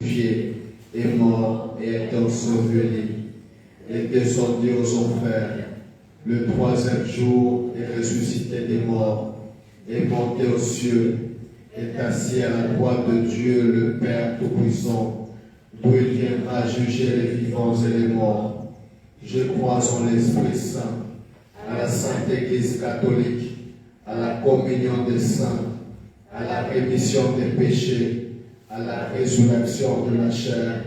crucifié, est mort et est enseveli, et descendu aux enfers. Le troisième jour est ressuscité des morts, est monté aux cieux, est assis à la droite de Dieu le Père Tout-Puissant, d'où il viendra juger les vivants et les morts. Je crois en l'Esprit Saint, à la Sainte Église catholique, à la communion des saints, à la rémission des péchés, à la résurrection de la chair,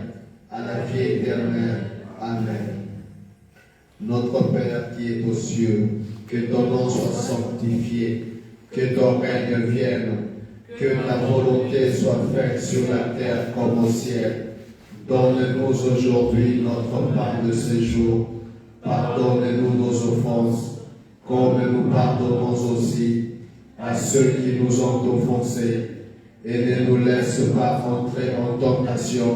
à la vie éternelle. Amen. Notre Père qui es aux cieux, que ton nom soit sanctifié, que ton règne vienne, que ta volonté soit faite sur la terre comme au ciel. Donne-nous aujourd'hui notre pain de ce jour. Pardonne-nous nos offenses, comme nous pardonnons aussi à ceux qui nous ont offensés. Et ne nous laisse pas entrer en tentation,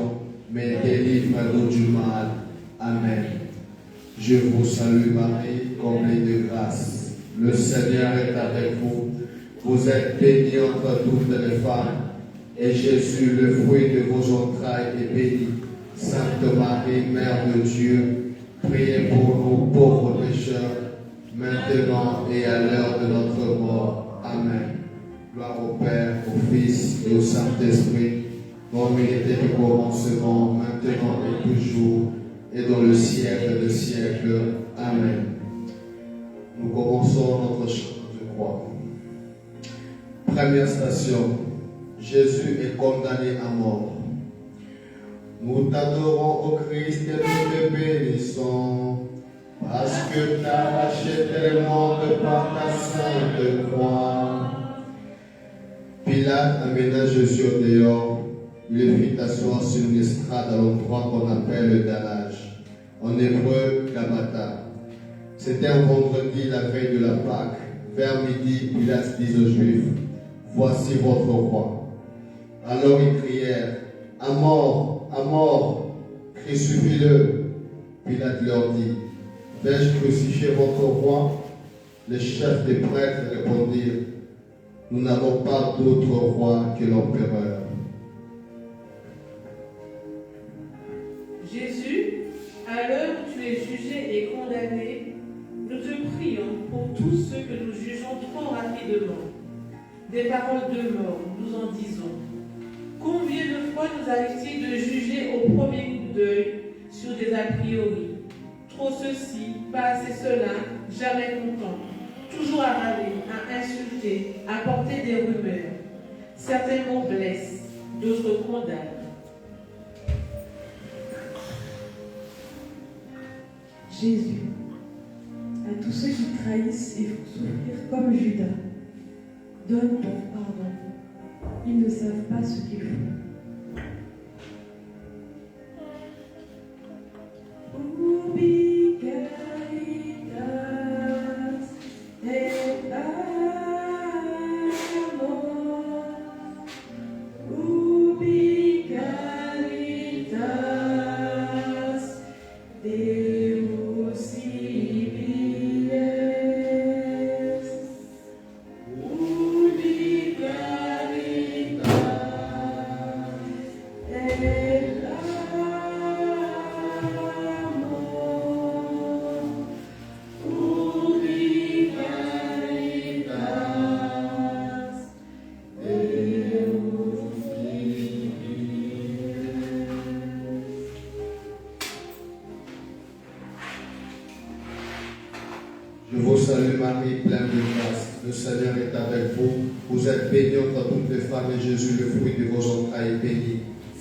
mais délivre-nous du mal. Amen. Je vous salue Marie, comblée de grâce. Le Seigneur est avec vous. Vous êtes bénie entre toutes les femmes, et Jésus, le fruit de vos entrailles, est béni. Sainte Marie, Mère de Dieu, priez pour nous pauvres pécheurs, maintenant et à l'heure de notre mort. Amen. Gloire au Père, au Fils et au Saint-Esprit, comme il était au commencement, maintenant et toujours, et dans le siècle des siècles. Amen. Nous commençons notre chant de croix. Première station, Jésus est condamné à mort. Nous t'adorons, ô Christ, et nous te bénissons, parce que tu as racheté le monde par ta sainte croix. Pilate amena Jésus au dehors, il le fit asseoir sur une estrade à l'endroit qu'on appelle le dallage, en hébreu Gabata. C'était un vendredi, la veille de la Pâque. Vers midi, Pilate dit aux Juifs, voici votre roi. Alors ils crièrent, à mort, crucifie-le. Pilate leur dit, vais-je crucifier votre roi? Les chefs des prêtres répondirent, nous n'avons pas d'autre roi que l'empereur. Jésus, à l'heure où tu es jugé et condamné, nous te prions pour tous ceux que nous jugeons trop rapidement. Des paroles de mort, nous en disons. Combien de fois nous arrive-t-il de juger au premier coup d'œil sur des a priori? Trop ceci, pas assez cela, jamais content. Toujours à râler, à insulter, à porter des rumeurs. Certains mots blessent, d'autres condamnent. Jésus, à tous ceux qui trahissent et font souffrir comme Judas, donne ton pardon. Ils ne savent pas ce qu'ils font. Ubi caritas et amor, ubi caritas Deus civiles, ubi caritas et Je vous salue Marie, pleine de grâce. Le Seigneur est avec vous. Vous êtes bénie entre toutes les femmes et Jésus, le fruit de vos entrailles, est béni.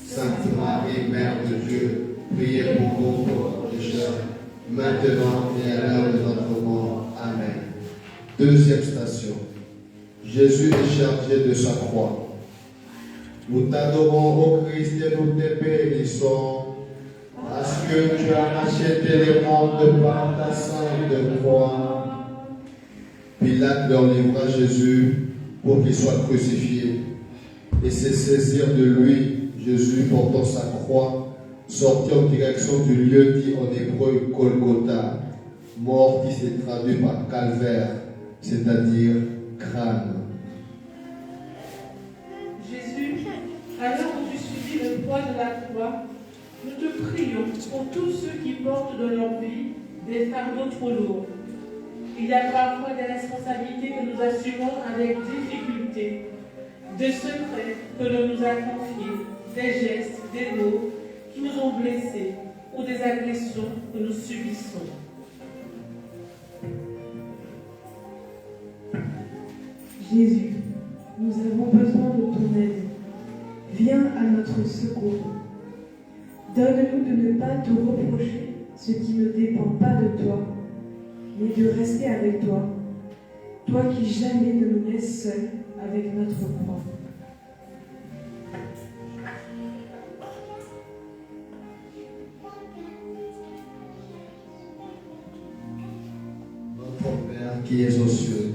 Sainte Marie, Mère de Dieu, priez pour nous pauvres pécheurs, maintenant et à l'heure de notre mort. Amen. Deuxième station. Jésus est chargé de sa croix. Nous t'adorons, ô Christ, et nous te bénissons, parce que tu as racheté le monde par ta sainte croix. Pilate leur livra Jésus pour qu'il soit crucifié, et se saisir de lui, Jésus portant sa croix, sortit en direction du lieu dit en hébreu Golgotha, mort qui s'est traduit par calvaire, c'est-à-dire crâne. Jésus, alors où tu subis le poids de la croix, nous te prions pour tous ceux qui portent dans leur vie des fardeaux trop lourds. Il y a parfois des responsabilités que nous assumons avec difficulté, des secrets que l'on nous a confiés, des gestes, des mots qui nous ont blessés ou des agressions que nous subissons. Jésus, nous avons besoin de ton aide. Viens à notre secours. Donne-nous de ne pas te reprocher ce qui ne dépend pas de toi, mais de rester avec toi, toi qui jamais ne nous laisses seuls avec notre croix. Notre Père qui es aux cieux,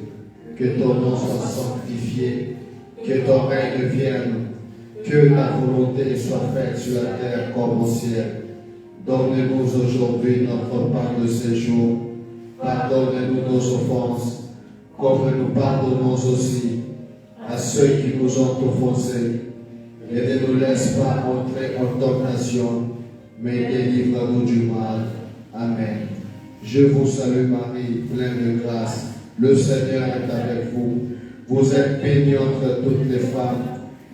que ton nom soit sanctifié, que ton règne vienne, que ta volonté soit faite sur la terre comme au ciel. Donne-nous aujourd'hui notre pain de ce jour. Pardonne-nous nos offenses, comme nous pardonnons aussi à ceux qui nous ont offensés. Et ne nous laisse pas entrer en tentation, mais délivre-nous du mal. Amen. Je vous salue Marie, pleine de grâce. Le Seigneur est avec vous. Vous êtes bénie entre toutes les femmes,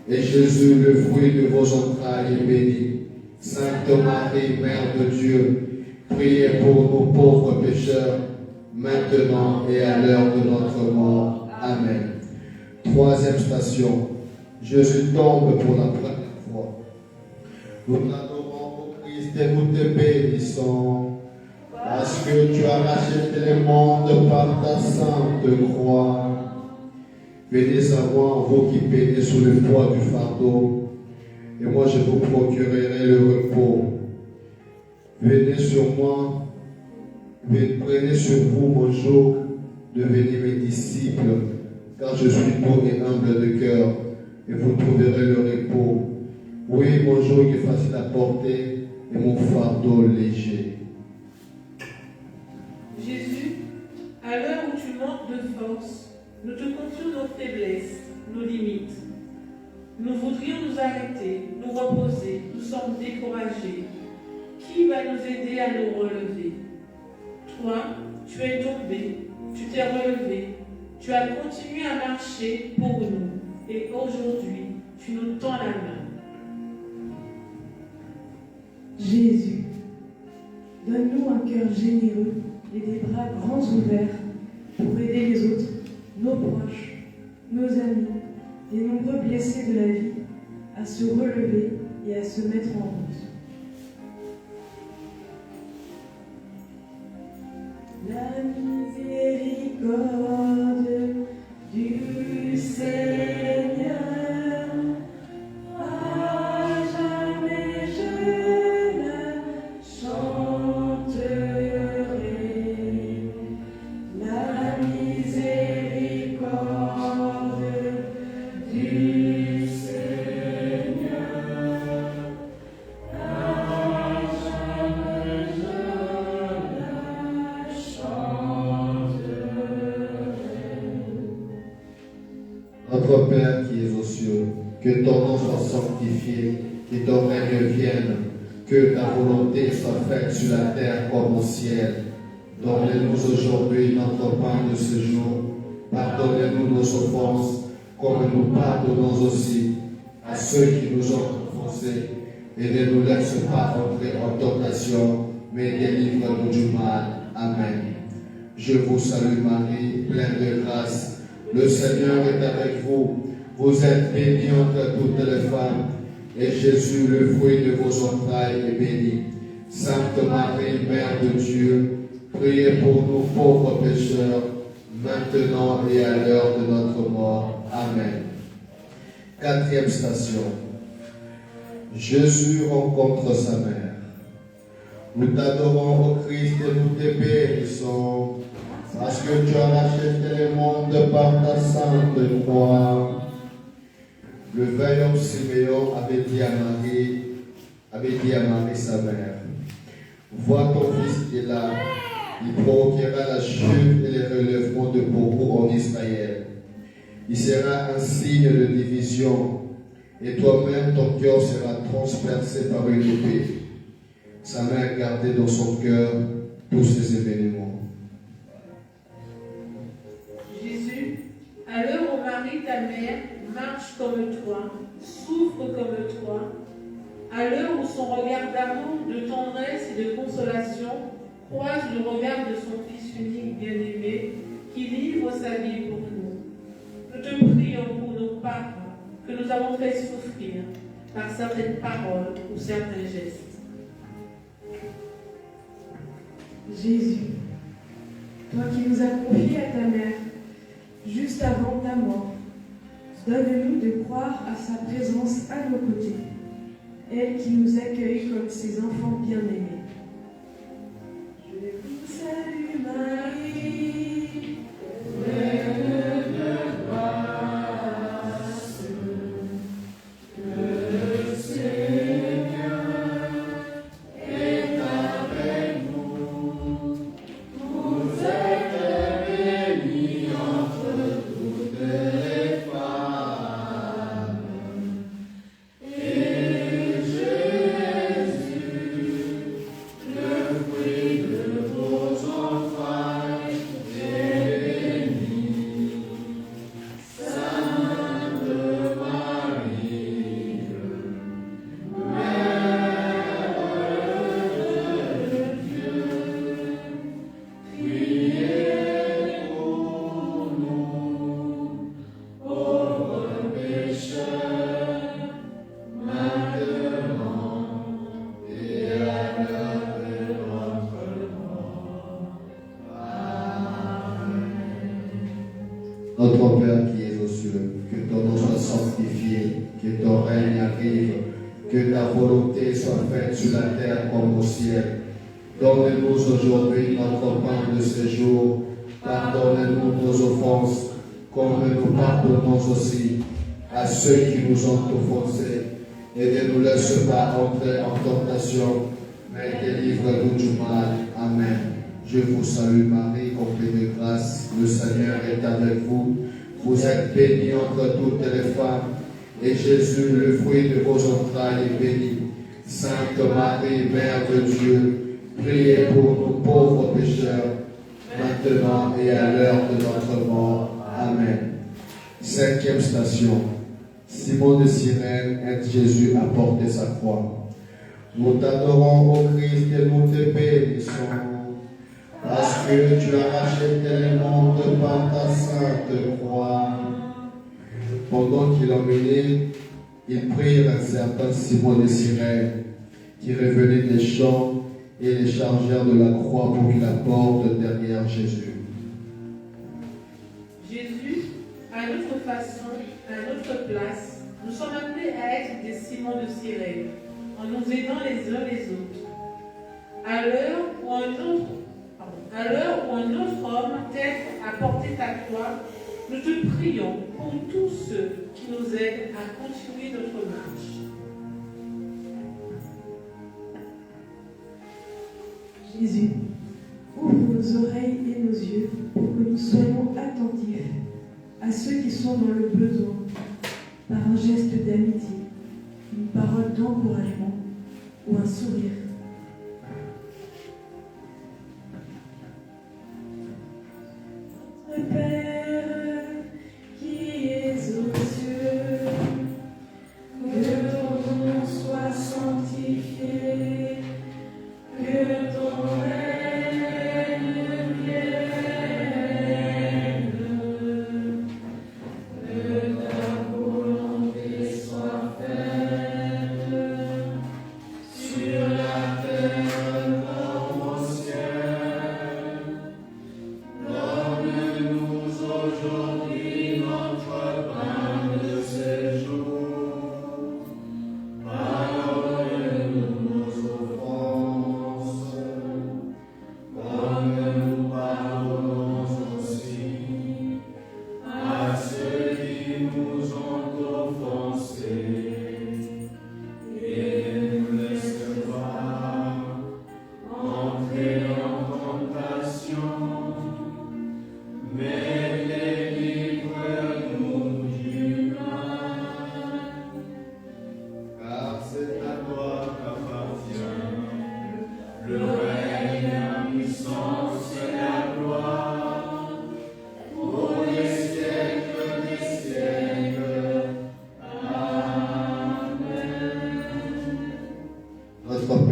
et Jésus, le fruit de vos entrailles, est béni. Sainte Marie, Mère de Dieu, priez pour nous pauvres pécheurs, maintenant et à l'heure de notre mort. Amen. Troisième station. Jésus tombe pour la première fois. Nous t'adorons, ô Christ, et nous te bénissons, parce que tu as racheté le monde par ta sainte croix. Venez à moi, vous qui peinez sous le poids du fardeau, et moi je vous procurerai le repos. Venez sur moi, prenez sur vous mon joug, devenez mes disciples, car je suis doux et humble de cœur, et vous trouverez le repos. Oui, mon joug est facile à porter, et mon fardeau léger. Jésus, à l'heure où tu manques de force, nous te confions nos faiblesses, nos limites. Nous voudrions nous arrêter, nous reposer, nous sommes découragés. Qui va nous aider à nous relever? Toi, tu es tombé, tu t'es relevé, tu as continué à marcher pour nous, et aujourd'hui, tu nous tends la main. Jésus, donne-nous un cœur généreux et des bras grands ouverts pour aider les autres, nos proches, nos amis, les nombreux blessés de la vie à se relever et à se mettre en route. La miséricorde du Seigneur, à jamais je la chanterai. La miséricorde du Seigneur, à jamais je la chanterai. Notre Père qui es aux cieux, que ton nom soit sanctifié, que ton règne vienne, que ta volonté soit faite sur la terre comme au ciel. Donne-nous aujourd'hui notre pain de ce jour. Pardonne-nous nos offenses, comme nous pardonnons aussi à ceux qui nous ont offensés. Et ne nous laisse pas entrer en tentation, mais délivre-nous du mal. Amen. Je vous salue Marie, pleine de grâce. Le Seigneur est avec vous. Vous êtes bénie entre toutes les femmes, et Jésus, le fruit de vos entrailles, est béni. Sainte Marie, Mère de Dieu, priez pour nous pauvres pécheurs, maintenant et à l'heure de notre mort. Amen. Quatrième station. Jésus rencontre sa mère. Nous t'adorons, ô Christ, et nous te bénissons, parce que tu as racheté le monde par ta sainte croix. Le veilleur Siméon avait dit à Marie, sa mère, vois ton fils est là, il provoquera la chute et le relèvement de beaucoup en Israël. Il sera un signe de division, et toi-même ton cœur sera transpercé par une épée. Sa main gardait dans son cœur tous ces événements. Jésus, à l'heure où Marie, ta mère, marche comme toi, souffre comme toi, à l'heure où son regard d'amour, de tendresse et de consolation croise le regard de son Fils unique bien-aimé, qui livre sa vie pour nous. Nous te prions pour nos parents que nous avons fait souffrir par certaines paroles ou certains gestes. Jésus, toi qui nous as confié à ta mère, juste avant ta mort, donne-nous de croire à sa présence à nos côtés, elle qui nous accueille comme ses enfants bien-aimés. Je vous salue Marie, pleine de grâce, le Seigneur est avec vous. Vous êtes bénie entre toutes les femmes, et Jésus, le fruit de vos entrailles, est béni. Sainte Marie, Mère de Dieu, priez pour nous, pauvres pécheurs, maintenant et à l'heure de notre mort. Amen. Notre Père qui es aux cieux, que ton nom soit sanctifié, que ton règne arrive, que ta volonté soit faite sur la terre comme au ciel. Donne-nous aujourd'hui notre pain de ce jour. Pardonne-nous nos offenses, comme nous pardonnons aussi à ceux qui nous ont offensés. Et ne nous laisse pas entrer en tentation, mais délivre-nous du mal. Amen. Je vous salue Marie, comblée de grâce, le Seigneur est avec vous. Vous êtes bénie entre toutes les femmes, et Jésus, le fruit de vos entrailles, est béni. Sainte Marie, Mère de Dieu, priez pour nous pauvres pécheurs, maintenant et à l'heure de notre mort. Amen. 5e station. Simon de Cyrène aide Jésus à porter sa croix. Nous t'adorons, ô Christ, et nous te bénissons, parce que tu as racheté le monde par ta sainte croix. Pendant qu'il emmenait, ils prirent un certain Simon de Cyrène, qui revenait des champs, et les chargèrent de la croix pour qu'il la porte derrière Jésus. Jésus, à notre façon, à notre place, nous sommes appelés à être des Simons de Cyrène, en nous aidant les uns les autres. À l'heure où un autre homme t'aide à porter ta croix, nous te prions pour tous ceux qui nous aident à continuer notre marche. Jésus, ouvre nos oreilles et nos yeux pour que nous soyons attentifs à ceux qui sont dans le besoin, par un geste d'amitié, une parole d'encouragement ou un sourire. Notre Père qui es aux cieux, que ton nom soit sanctifié, que ton règne vienne, que ta volonté soit faite sur la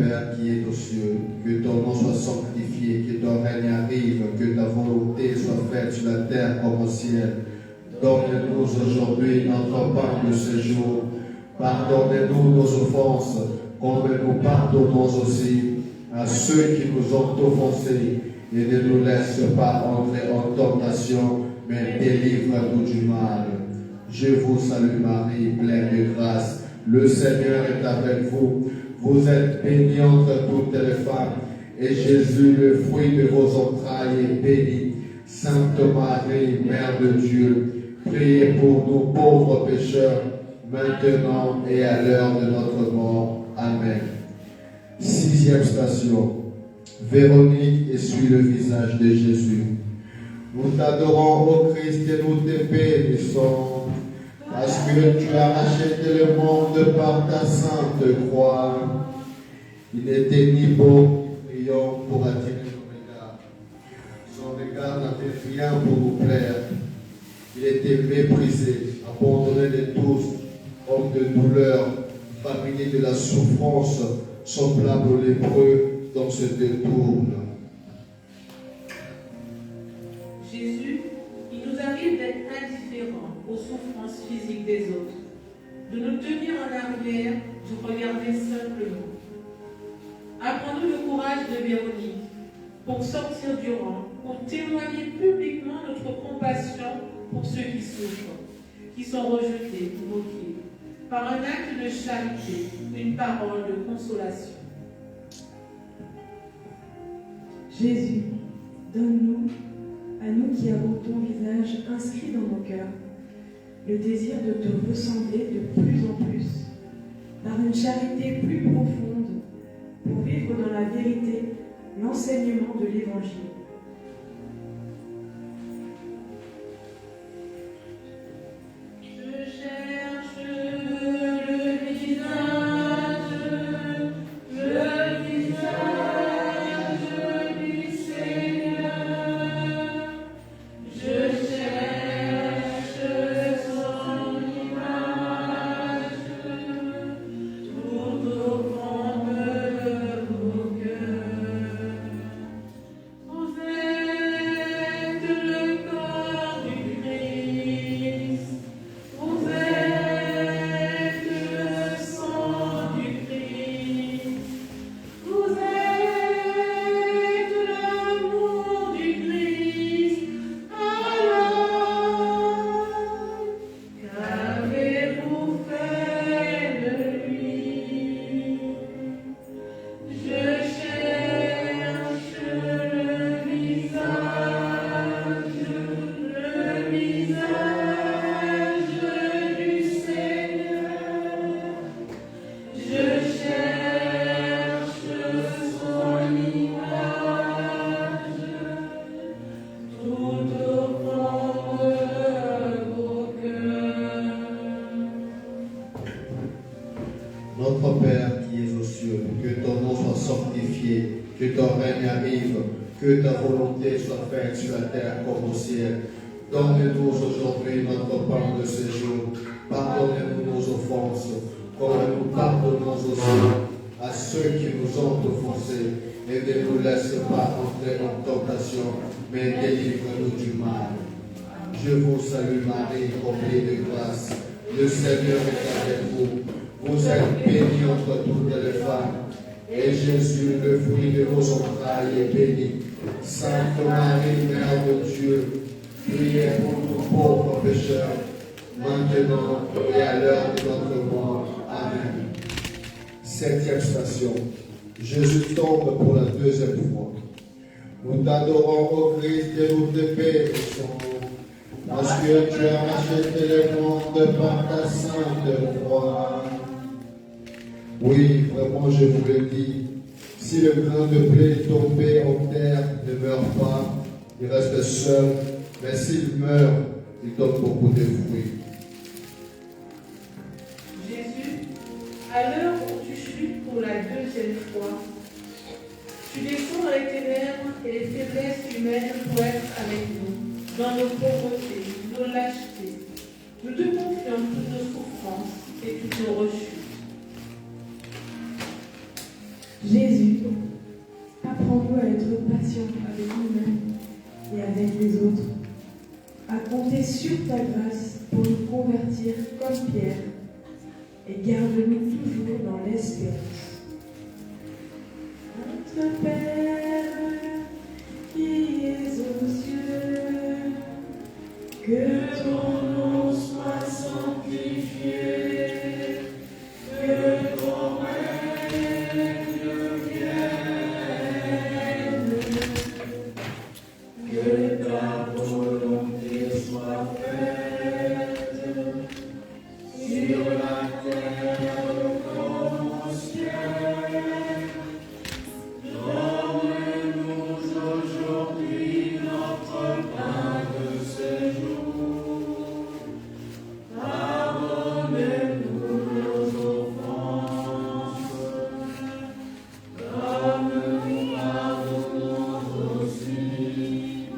Père qui est aux cieux, que ton nom soit sanctifié, que ton règne arrive, que ta volonté soit faite sur la terre comme au ciel. Donne-nous aujourd'hui notre pain de ce jour. Pardonnez-nous nos offenses, comme nous pardonnons aussi à ceux qui nous ont offensés. Et ne nous laisse pas entrer en tentation, mais délivre-nous du mal. Je vous salue Marie, pleine de grâce. Le Seigneur est avec vous. Vous êtes bénie entre toutes les femmes, et Jésus, le fruit de vos entrailles, est béni. Sainte Marie, Mère de Dieu, priez pour nous pauvres pécheurs, maintenant et à l'heure de notre mort. Amen. 6e station. Véronique essuie le visage de Jésus. Nous t'adorons, ô Christ, et nous te bénissons, parce que tu as racheté le monde par ta sainte croix. Il n'était ni beau ni brillant pour attirer nos regards. Son regard n'avait rien pour nous plaire. Il était méprisé, abandonné de tous, homme de douleur, familier de la souffrance, semblable aux lépreux dont se détourne. Jésus, il nous arrive d'être indifférents aux souffrances physiques des autres, de nous tenir en arrière, de regarder simplement. Apprends-nous le courage de Véronique pour sortir du rang, pour témoigner publiquement notre compassion pour ceux qui souffrent, qui sont rejetés, moqués, par un acte de charité, une parole de consolation. Jésus, donne-nous, à nous qui avons ton visage inscrit dans nos cœurs, le désir de te ressembler de plus en plus, par une charité plus profonde, pour vivre dans la vérité l'enseignement de l'Évangile. Notre Père qui es aux cieux, que ton nom soit sanctifié, que ton règne arrive, que ta volonté soit faite sur la terre comme au ciel. Donne-nous aujourd'hui notre pain de ce jour. Pardonne-nous nos offenses, comme nous pardonnons aussi à ceux qui nous ont offensés. Et ne nous laisse pas entrer en tentation, mais délivre-nous du mal. Je vous salue Marie, comblée de grâce. Le Seigneur est avec vous. Vous êtes bénie entre toutes les femmes, et Jésus, le fruit de vos entrailles, est béni. Sainte Marie, Mère de Dieu, priez pour nous pauvres pécheurs, maintenant et à l'heure de notre mort. Amen. 7e station. Jésus tombe pour la 2e fois. Nous t'adorons, ô Christ, et nous te bénissons, parce que tu as racheté le monde par ta sainte croix. Oui, vraiment, je vous le dis, si le grain de blé tombé en terre ne meurt pas, il reste seul, mais s'il meurt, il donne beaucoup de fruits. Jésus, à l'heure où tu chutes pour la 2e fois, tu descends dans les ténèbres et les faiblesses humaines pour être avec nous, dans nos pauvretés, nos lâchetés. Nous te confions toutes nos souffrances et toutes nos rechutes. Jésus, apprends-nous à être patients avec nous-mêmes et avec les autres, à compter sur ta grâce pour nous convertir comme Pierre, et garde-nous toujours dans l'espérance. Notre Père, qui es aux cieux, que ton nom soit sanctifié, que ton règne vienne, que ta volonté soit faite sur la terre comme au ciel. Donne-nous aujourd'hui notre pain de ce jour. Pardonne-nous nos offenses, comme nous pardonnons aussi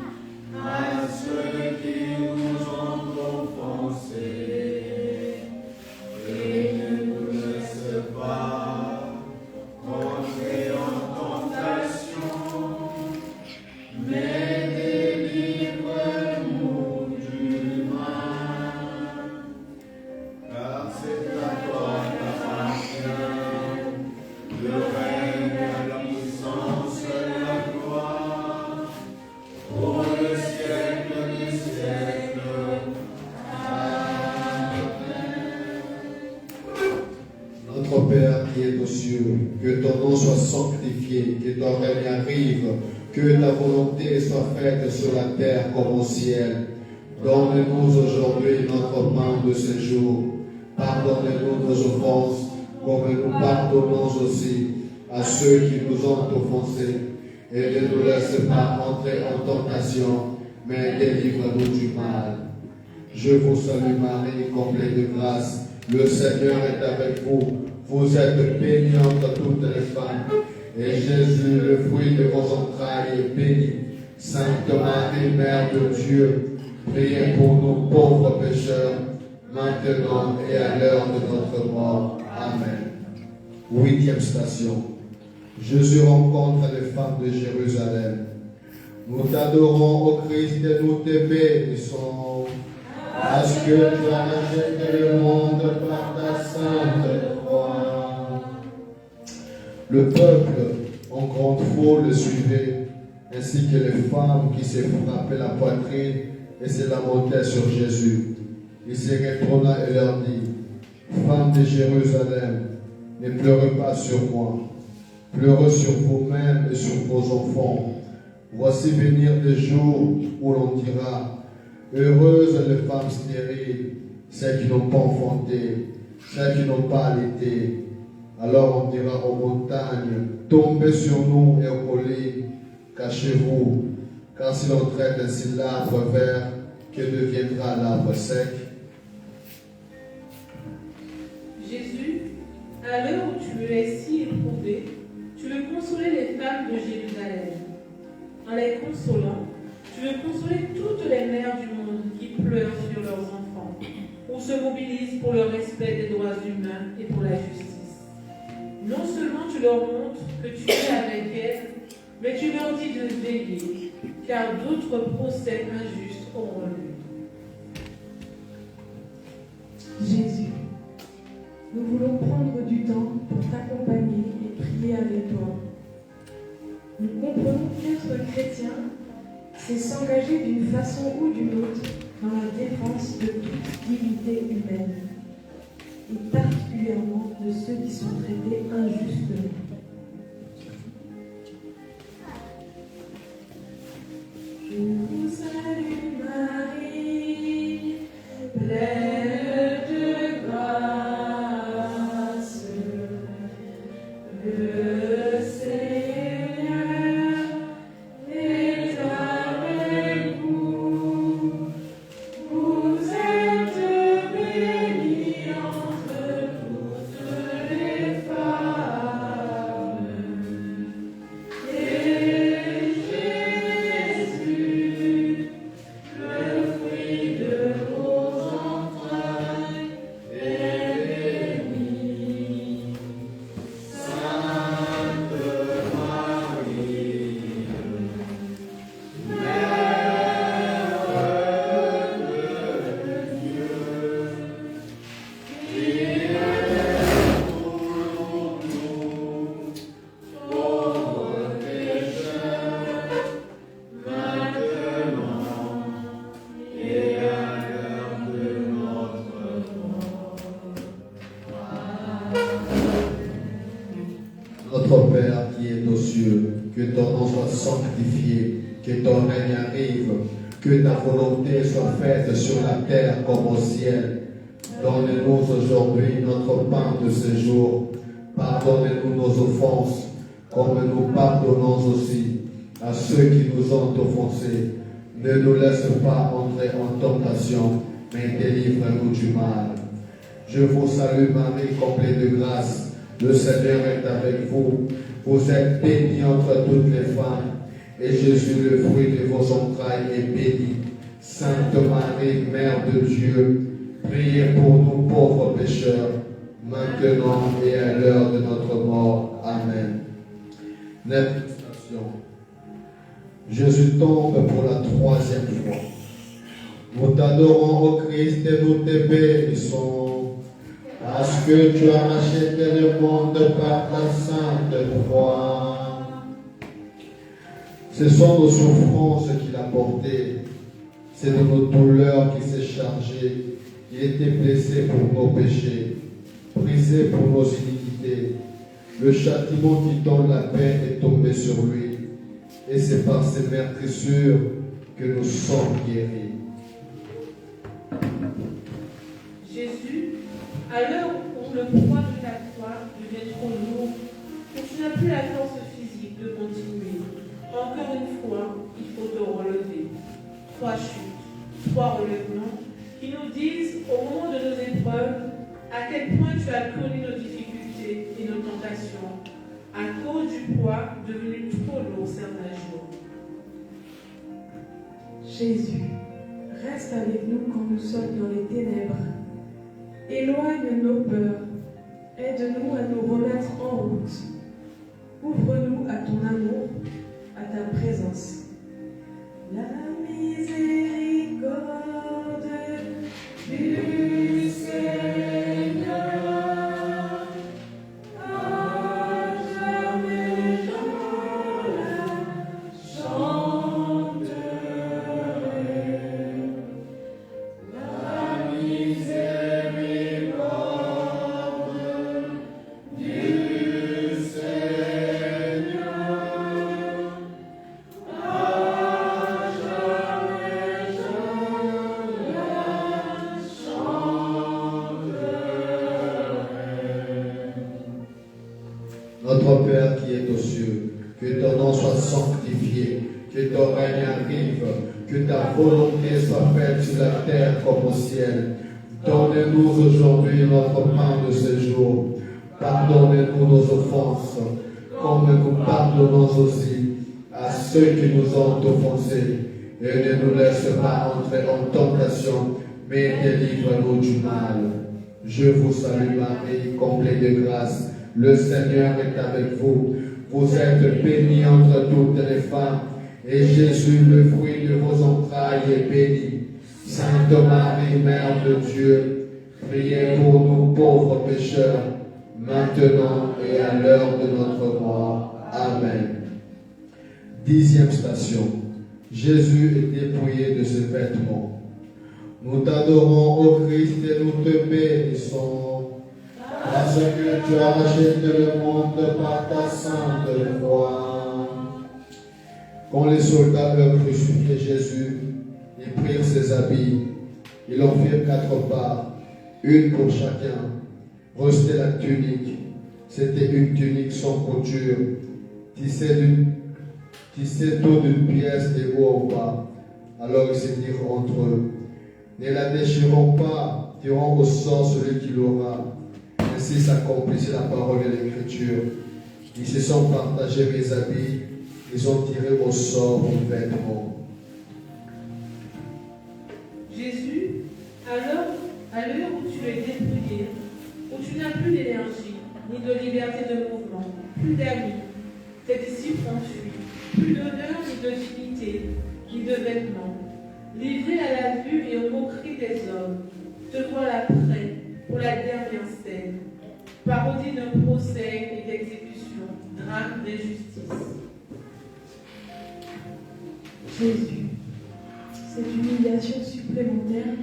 à ceux qui nous ont offensés. Et ne nous laisse pas entrer en tentation, mais délivre-nous du mal. Car c'est à toi qu'appartient le règne, la puissance et la gloire, pour le siècle des siècles. Notre Père qui est aux cieux, que ton nom soit sanctifié, que ton règne arrive, que ta volonté soit faite sur la terre comme au ciel. Donne-nous aujourd'hui notre pain de ce jour. Pardonne-nous nos offenses, comme nous pardonnons aussi à ceux qui nous ont offensés. Et ne nous laisse pas entrer en tentation, mais délivre-nous du mal. Je vous salue Marie, comblée de grâce. Le Seigneur est avec vous. Vous êtes bénie entre toutes les femmes. Et Jésus, le fruit de vos entrailles, est béni. Sainte Marie, Mère de Dieu, priez pour nous pauvres pécheurs, maintenant et à l'heure de notre mort. Amen. 8e station. Jésus rencontre les femmes de Jérusalem. Nous t'adorons, ô Christ, et nous te bénissons. Parce que tu as racheté le monde par ta sainte croix. Le peuple en grande foule le suivait, ainsi que les femmes qui se frappaient la poitrine et se lamentaient sur Jésus. Il se retourna et leur dit: Femmes de Jérusalem, ne pleurez pas sur moi, pleurez sur vous-même et sur vos enfants. Voici venir des jours où l'on dira: heureuses les femmes stériles, celles qui n'ont pas enfanté, celles qui n'ont pas allaité. Alors on dira aux montagnes: tombez sur nous, et aux collines, cachez-vous. Car si l'on traite ainsi l'arbre vert, que deviendra l'arbre sec? Jésus, à l'heure où tu es si éprouvé, tu veux consoler les femmes de Jérusalem. En les consolant, tu veux consoler toutes les mères du monde qui pleurent sur leurs enfants ou se mobilisent pour le respect des droits humains et pour la justice. Non seulement tu leur montres que tu es avec elles, mais tu leur dis de veiller, car d'autres procès injustes auront lieu. Jésus, nous voulons prendre du temps pour t'accompagner et prier avec toi. Nous comprenons qu'être chrétien, c'est s'engager d'une façon ou d'une autre dans la défense de toute dignité humaine, et particulièrement de ceux qui sont traités injustement. Je vous salue Marie, pleine de grâce, le Seigneur est avec vous. Vous êtes bénie entre toutes les femmes, et Jésus, le fruit de vos entrailles, est béni. Sainte Notre Père qui est aux cieux, que ton nom soit sanctifié, que ton règne arrive, que ta volonté soit faite sur la terre comme au ciel. Donne-nous aujourd'hui notre pain de ce jour. Pardonne-nous nos offenses, comme nous pardonnons aussi à ceux qui nous ont offensés. Ne nous laisse pas entrer en tentation, mais délivre-nous du mal. Je vous salue Marie, comblée de grâce. Le Seigneur est avec vous. Vous êtes bénie entre toutes les femmes, et Jésus, le fruit de vos entrailles, est béni. Sainte Marie, Mère de Dieu, priez pour nous pauvres pécheurs, maintenant et à l'heure de notre mort. Amen. L'invitation. Jésus tombe pour la 3e fois. Nous t'adorons, ô Christ, et nous te bénissons, parce que tu as racheté le monde par ta sainte croix. Ce sont nos souffrances qu'il a portées, c'est de nos douleurs qu'il s'est chargé. Il était blessé pour nos péchés, brisé pour nos iniquités. Le châtiment qui donne la paix est tombé sur lui. Et c'est par ses meurtrissures que nous sommes guéris. Jésus, à l'heure où le poids de ta croix devient trop lourd, que tu n'as plus la force physique de continuer, encore une fois, il faut te relever. 3 chutes, 3 relèvements qui nous disent, au moment de nos épreuves, à quel point tu as connu nos difficultés et nos tentations, à cause du poids devenu trop lourd certains jours. Jésus, reste avec nous quand nous sommes dans les ténèbres. Éloigne nos peurs. Aide-nous à nous remettre en route. Ouvre-nous à ton amour, à ta présence. La miséricorde du Seigneur. Notre Père qui est aux cieux, que ton nom soit sanctifié, que ton règne arrive, que ta volonté soit faite sur la terre comme au ciel. Donne-nous aujourd'hui notre pain de ce jour. Pardonne-nous nos offenses, comme nous pardonnons aussi à ceux qui nous ont offensés. Et ne nous laisse pas entrer en tentation, mais délivre-nous du mal. Je vous salue Marie, comblée de grâce. Le Seigneur est avec vous. Vous êtes bénie entre toutes les femmes, et Jésus, le fruit de vos entrailles, est béni. Sainte Marie, Mère de Dieu, priez pour nous pauvres pécheurs, maintenant et à l'heure de notre mort. Amen. 10e station. Jésus est dépouillé de ses vêtements. Nous t'adorons, ô Christ, et nous te bénissons, parce que tu as racheté le monde par ta sainte croix. Quand les soldats eurent crucifié Jésus, ils prirent ses habits, ils en firent 4 parts, une pour chacun. Restait la tunique. C'était une tunique sans couture, tissée tout d'une pièce de haut en bas. Alors ils se dirent entre eux, ne la déchirons pas, tirons au sort celui qui l'aura. Ainsi s'accomplissait la parole de l'Écriture. Ils se sont partagés mes habits, ils ont tiré au sort mon vêtement. Jésus, à l'heure où tu es dépouillé, où tu n'as plus d'énergie, ni de liberté de mouvement, plus d'amis, tes disciples ont fui, plus d'honneur, ni de dignité, ni de vêtements, livré à la vue et aux moqueries des hommes, te voilà prêt pour la dernière scène, parodie d'un procès et d'exécution, drame d'injustice. Jésus, cette humiliation supplémentaire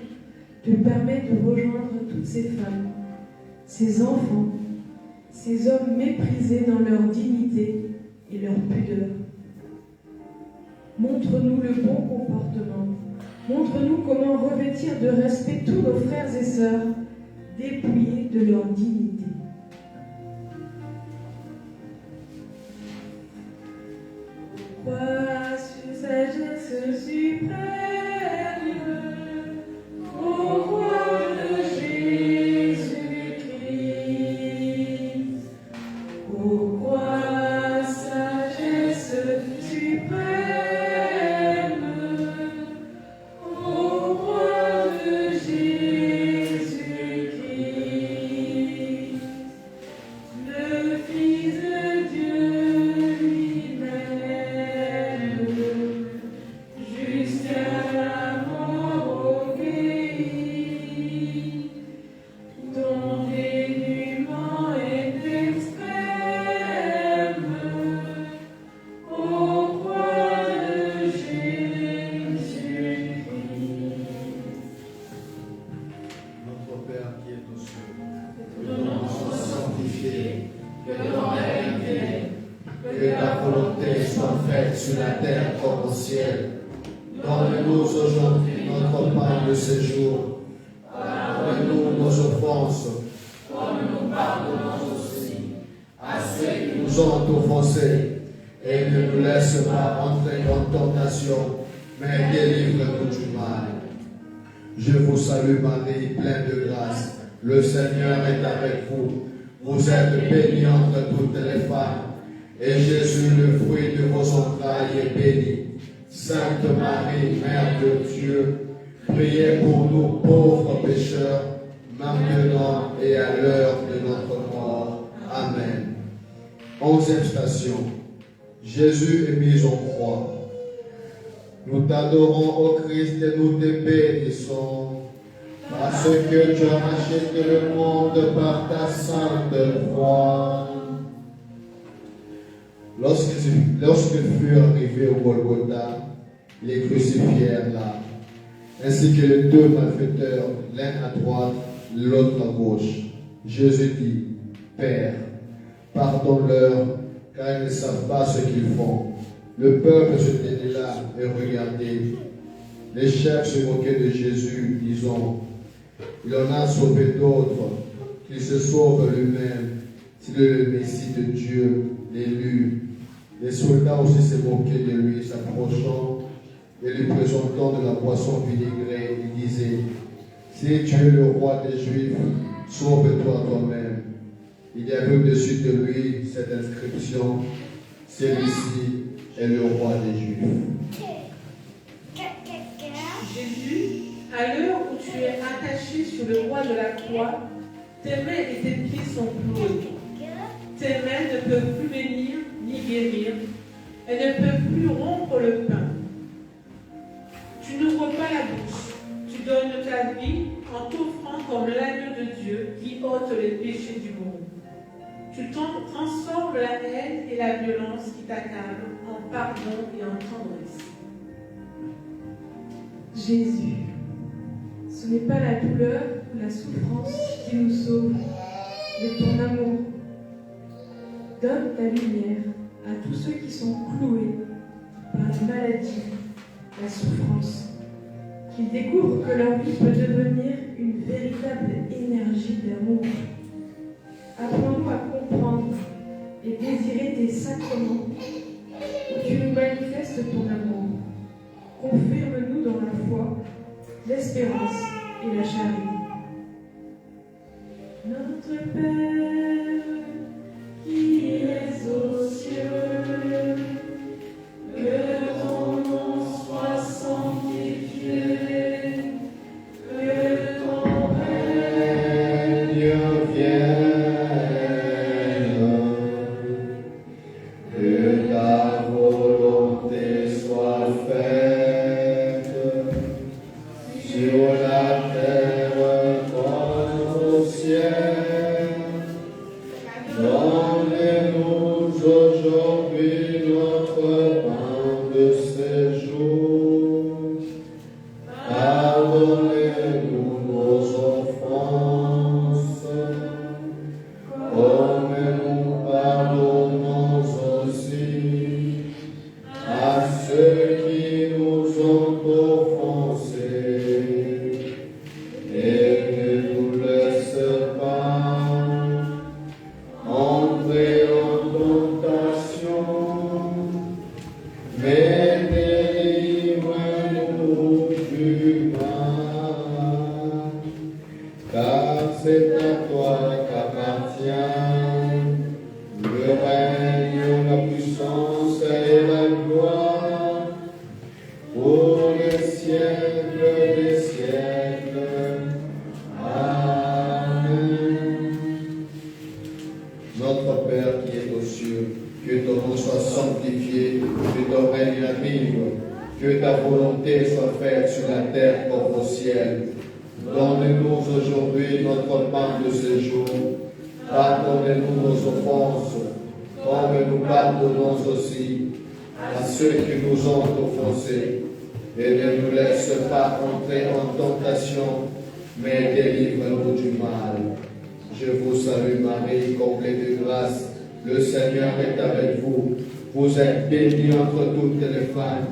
te permet de rejoindre toutes ces femmes, ces enfants, ces hommes méprisés dans leur dignité et leur pudeur. Montre-nous le bon comportement. Montre-nous comment revêtir de respect tous nos frères et sœurs, dépouillés de leur dignité. Pourquoi sagesse suprême, ô roi de Jésus-Christ, pourquoi sagesse suprême, ô roi de Jésus-Christ, le Fils de Dieu lui-même, jusqu'à la mort obéi, ton dénuement est extrême, ô roi de Jésus-Christ. Notre Père qui est aux cieux, Ton nom soit sanctifié, que ton règne vienne, que ta volonté soit faite sur la terre comme au ciel. Donne-nous aujourd'hui notre pain de ce jour. Pardonne-nous nos offenses, comme nous pardonnons aussi à ceux qui nous ont offensés, et ne nous laisse pas entrer en tentation, mais délivre-nous du mal. Je vous salue Marie, pleine de grâce. Le Seigneur est avec vous. Vous êtes bénie entre toutes les femmes, et Jésus, le fruit de vos entrailles, est béni. Sainte Marie, Mère de Dieu, priez pour nous pauvres pécheurs, maintenant et à l'heure de notre mort. Amen. 11e station. Jésus est mis en croix. Nous t'adorons, ô Christ, et nous te bénissons, parce que tu as racheté le monde par ta sainte croix. Lorsqu'ils furent arrivés au Golgotha, ils les crucifièrent là, ainsi que les deux malfaiteurs, l'un à droite, l'autre à gauche. Jésus dit, Père, pardonne-leur, car ils ne savent pas ce qu'ils font. Le peuple se tenait là et regardait. Les chefs se moquaient de Jésus, disant, il en a sauvé d'autres, qu'il se sauve lui-même, s'il est le Messie de Dieu, l'élu. Les soldats aussi se moquaient de lui, s'approchant et lui présentant de la boisson vinaigrée. Ils disaient, si tu es le roi des Juifs, sauve-toi toi-même. Il y avait au-dessus de lui cette inscription, celui-ci est le roi des Juifs. Jésus, à l'heure où tu es attaché sur le roi de la croix, tes mains et tes pieds sont cloués. Tes mains ne peuvent plus bénir ni guérir. Elles ne peuvent plus rompre le pain. Tu n'ouvres pas la bouche. Tu donnes ta vie en t'offrant comme l'agneau de Dieu qui ôte les péchés du monde. Tu transformes la haine et la violence qui t'accablent en pardon et en tendresse. Jésus, ce n'est pas la douleur ou la souffrance qui nous sauve, mais ton amour. Donne ta lumière à tous ceux qui sont cloués par la maladie, la souffrance, qu'ils découvrent que leur vie peut devenir une véritable énergie d'amour. Apprends-nous à comprendre et désirer tes sacrements où tu nous manifestes ton amour. Confirme-nous dans la foi, l'espérance et la charité. Notre Père, qui es aux cieux, que ton nom soit sanctifié, que ton règne vienne, que ta volonté soit faite sur la terre comme au ciel. que ton nom soit sanctifié, que ton règne arrive, que ta volonté soit faite sur la terre comme au ciel. Donne-nous aujourd'hui notre pain de ce jour. Pardonne-nous nos offenses, comme nous pardonnons aussi à ceux qui nous ont offensés. Et ne nous laisse pas entrer en tentation, mais délivre-nous du mal. Je vous salue Marie, comblée de grâce. Le Seigneur est avec vous. Vous êtes bénie entre toutes les femmes.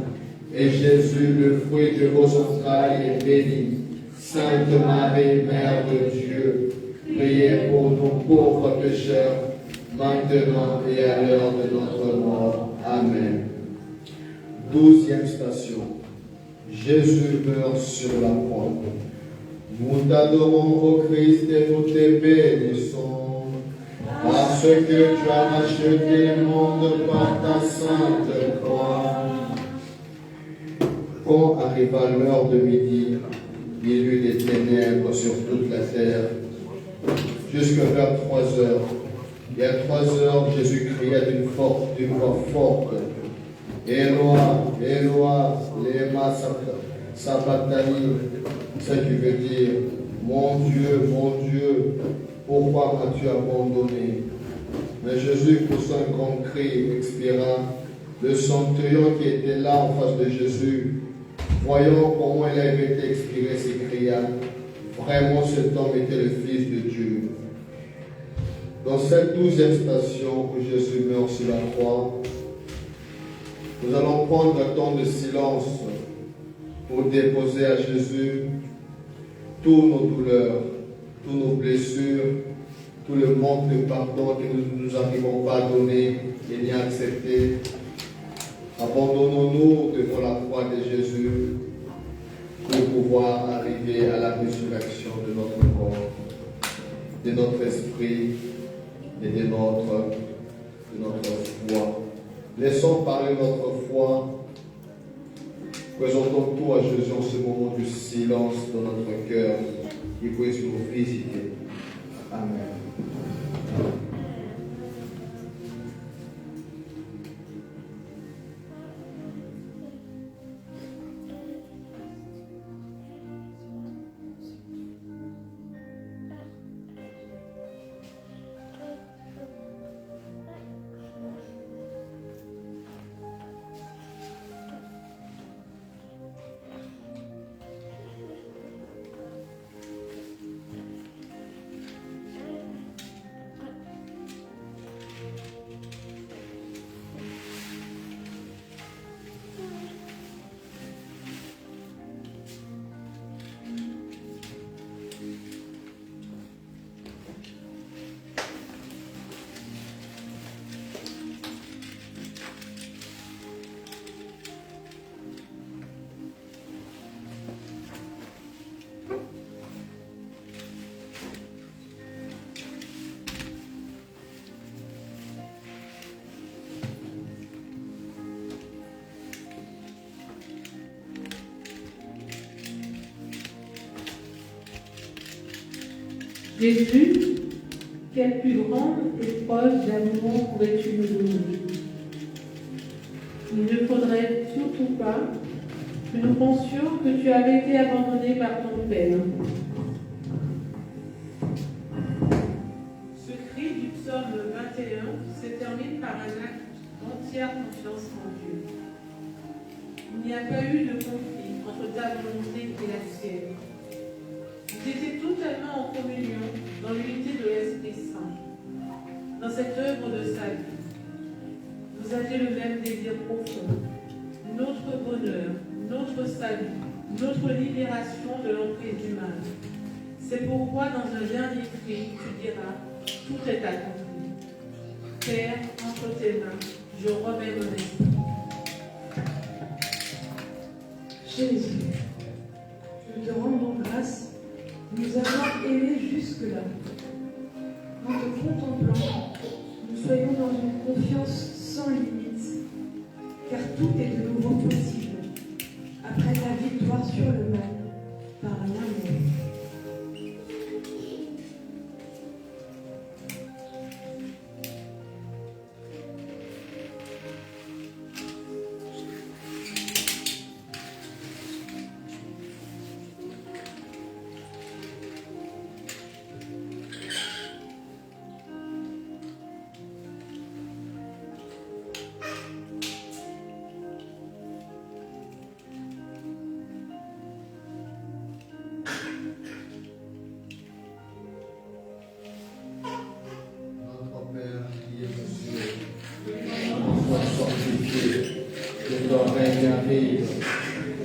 Et Jésus, le fruit de vos entrailles, est béni. Sainte Marie, Mère de Dieu, priez pour nous pauvres pécheurs, maintenant et à l'heure de notre mort. Amen. 12e station. Jésus meurt sur la croix. Nous t'adorons, ô Christ, et nous te bénissons, parce que tu as racheté le monde par ta sainte croix. Quand arriva l'heure de midi, il y eut des ténèbres sur toute la terre, jusque vers 3 heures. Et à 3 heures, Jésus cria d'une voix forte, Éloi, Éloi, lema sabachthani, ce qui veut dire, mon Dieu, pourquoi m'as-tu abandonné? Mais Jésus poussa un grand cri, expira. Le centurion qui était là en face de Jésus, voyant comment il avait été expiré, s'écria, vraiment cet homme était le Fils de Dieu. Dans cette 12e station où Jésus meurt sur la croix, nous allons prendre un temps de silence pour déposer à Jésus toutes nos douleurs, toutes nos blessures, tout le manque de pardon que nous ne nous arrivons pas à donner et ni à accepter. Abandonnons-nous devant la croix de Jésus pour pouvoir arriver à la résurrection de notre corps, de notre esprit et de notre foi. Laissons parler notre foi. Présentons tout à Jésus en ce moment du silence dans notre cœur. Il puisse nous visiter. Amen. Jésus, quelle plus grande épreuve d'amour pourrais-tu me donner? Il ne faudrait surtout pas que nous pensions que tu avais été abandonné par ton Père. Ce cri du psaume 21 se termine par un acte d'entière confiance en Dieu. Il n'y a pas eu de conflit entre ta volonté et la sienne. Vous étiez totalement en communion dans l'unité de l'Esprit Saint, dans cette œuvre de salut. Vous aviez le même désir profond, notre bonheur, notre salut, notre libération de l'emprise du mal. C'est pourquoi dans un dernier cri, tu diras, tout est accompli. Père, entre tes mains, je remets mon esprit. Jésus, nous te rendons grâce. Nous avons aimé jusque-là. En te contemplant, nous soyons dans une confiance sans limite, car tout est de nouveau possible, après ta victoire sur le mal, par l'amour. arrive.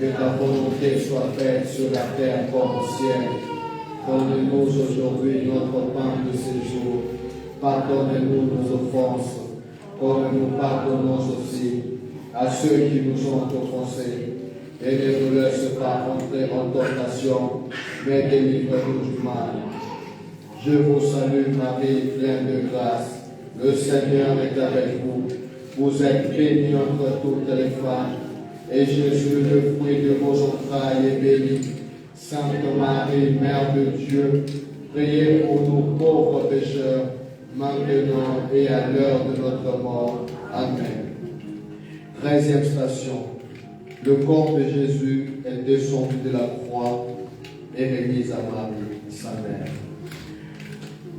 Que ta volonté soit faite sur la terre comme au ciel. Donne-nous aujourd'hui notre pain de ce jour. Pardonne-nous nos offenses, comme nous pardonnons aussi à ceux qui nous ont offensés. Et ne nous laisse pas entrer en tentation, mais délivre-nous du mal. Je vous salue Marie, pleine de grâce. Le Seigneur est avec vous. Vous êtes bénie entre toutes les femmes. Et Jésus, le fruit de vos entrailles, est béni. Sainte Marie, Mère de Dieu, priez pour nous pauvres pécheurs, maintenant et à l'heure de notre mort. Amen. 13e station. Le corps de Jésus est descendu de la croix et remis à Marie, sa mère.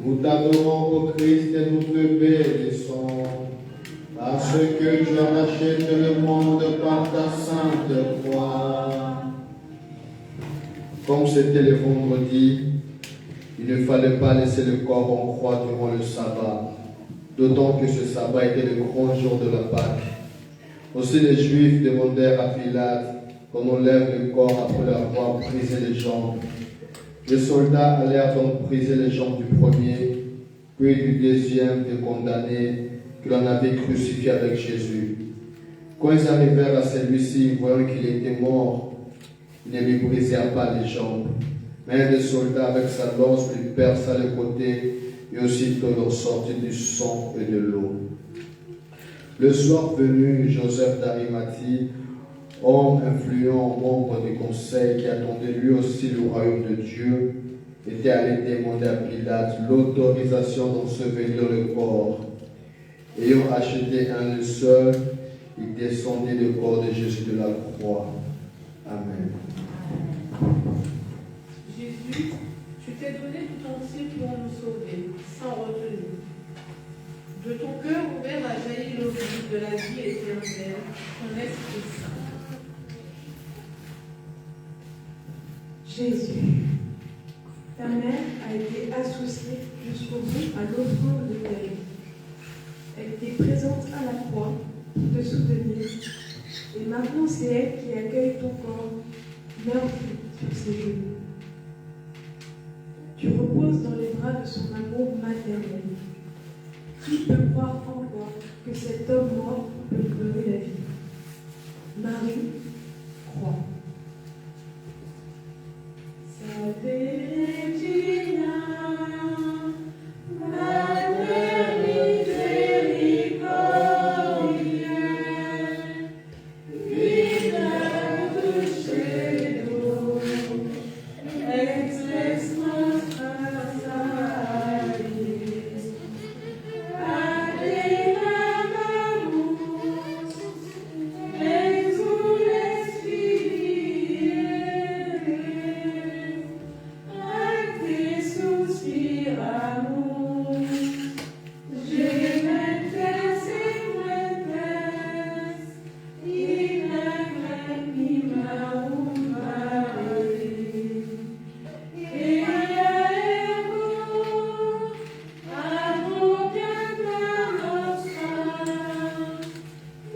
Nous t'adorons, ô Christ, et nous te bénissons, parce que tu as racheté le monde par ta sainte croix. Comme c'était le vendredi, il ne fallait pas laisser le corps en croix durant le sabbat, d'autant que ce sabbat était le grand jour de la Pâque. Aussi les Juifs demandèrent à Pilate qu'on enlève le corps après avoir brisé les jambes. Les soldats allèrent donc briser les jambes du premier, puis du deuxième des condamnés que l'on avait crucifié avec Jésus. Quand ils arrivèrent à celui-ci, voyant qu'il était mort, ils ne lui brisèrent pas les jambes. Mais un des soldats avec sa lance lui perça le côté, et aussitôt leur sortit du sang et de l'eau. Le soir venu, Joseph d'Arimathie, homme influent, membre du conseil qui attendait lui aussi le royaume de Dieu, était allé demander à Pilate l'autorisation d'ensevelir le corps. Ayant acheté un linceul, il descendit le corps de Jésus de la croix. Amen. Jésus, tu t'es donné tout entier pour nous sauver, sans retenue. De ton cœur ouvert a jailli l'eau vive de la vie éternelle, ton Esprit Saint. Jésus, ta mère a été associée jusqu'au bout à l'offrande de ta vie. Elle était présente à la croix pour te soutenir. Et maintenant, c'est elle qui accueille ton corps, meurtri sur ses genoux. Tu reposes dans les bras de son amour maternel. Qui peut croire encore que cet homme mort peut lui donner la vie? Marie, crois. Salve Regina, Mater Misericordiae, vita dulcedo, ex nostra salvis, adenamus, exules Filii, ante suspiramus, gementes sementes, in lacrimarum vale. Ea ego, advocata nostra,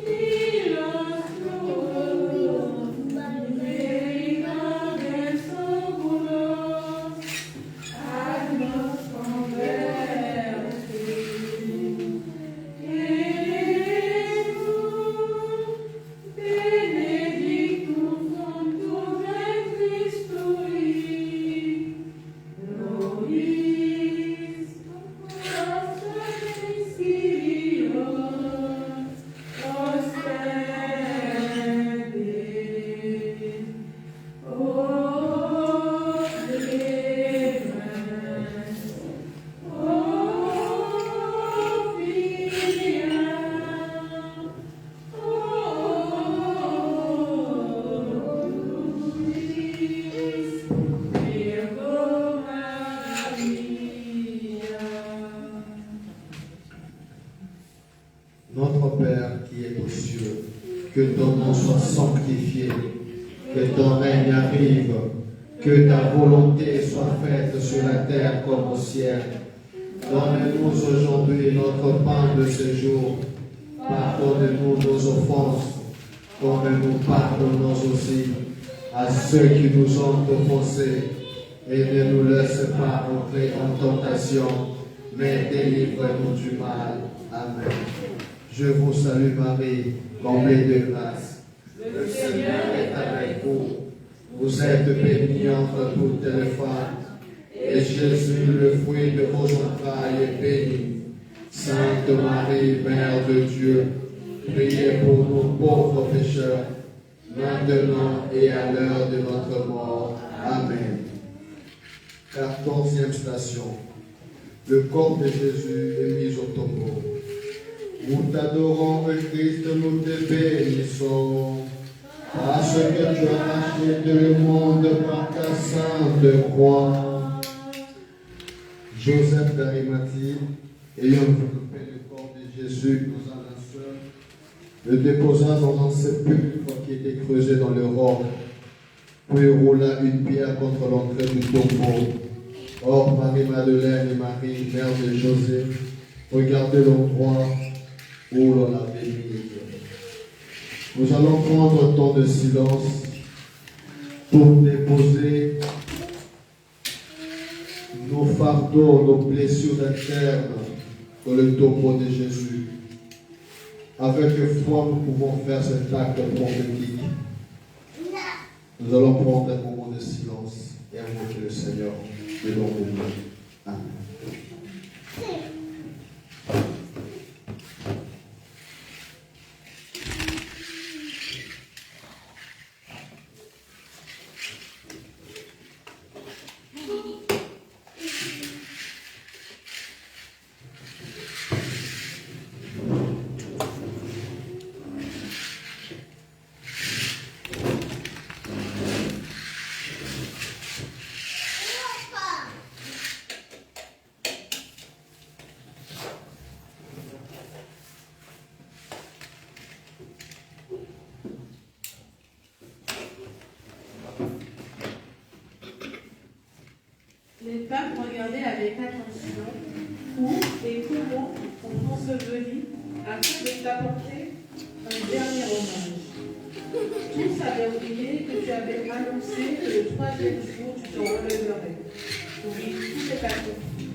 Dios tuus, misericordis oculos, ad nos converti. Jesús, benedictum fructus ventris tui, nobis nostris Kyrios, ostende. O clemens, O filia, O dulcis Virgo Maria. Notre Père qui est aux cieux, que ton nom soit sanctifié, que ton règne arrive, que ta volonté soit faite sur la terre comme au ciel. Donne-nous aujourd'hui notre pain de ce jour. Pardonne-nous nos offenses, comme nous pardonnons aussi à ceux qui nous ont offensés. Et ne nous laisse pas entrer en tentation, mais délivre-nous du mal. Amen. Je vous salue Marie, comblée de grâce. Le Seigneur est avec vous. Vous êtes bénie entre toutes les femmes, et Jésus, le fruit de vos entrailles, est béni. Sainte Marie, Mère de Dieu, priez pour nous pauvres pécheurs, maintenant et à l'heure de notre mort. Amen. 14e station. Le corps de Jésus est mis au tombeau. Nous t'adorons, Christ, nous te bénissons, parce que tu as racheté le monde par ta sainte croix. Joseph d'Arimathie, ayant coupé le corps de Jésus dans un linceul, le déposa dans un sépulcre qui était creusé dans le roc, puis roula une pierre contre l'entrée du tombeau. Or, Marie-Madeleine et Marie, mère de José, regardaient l'endroit où l'on l'avait mis. Nous allons prendre un temps de silence pour déposer nos fardeaux, nos blessures internes dans le tombeau de Jésus. Avec foi, nous pouvons faire cet acte prophétique. Nous allons prendre un moment de silence et invoquer le Seigneur devant nous. Amen. Les femmes regardaient avec attention où et comment on t'ensevelit afin de t'apporter un dernier hommage. Tous avaient oublié que tu avais annoncé que le 3e jour tu te relèverais. Oui, tout est accompli.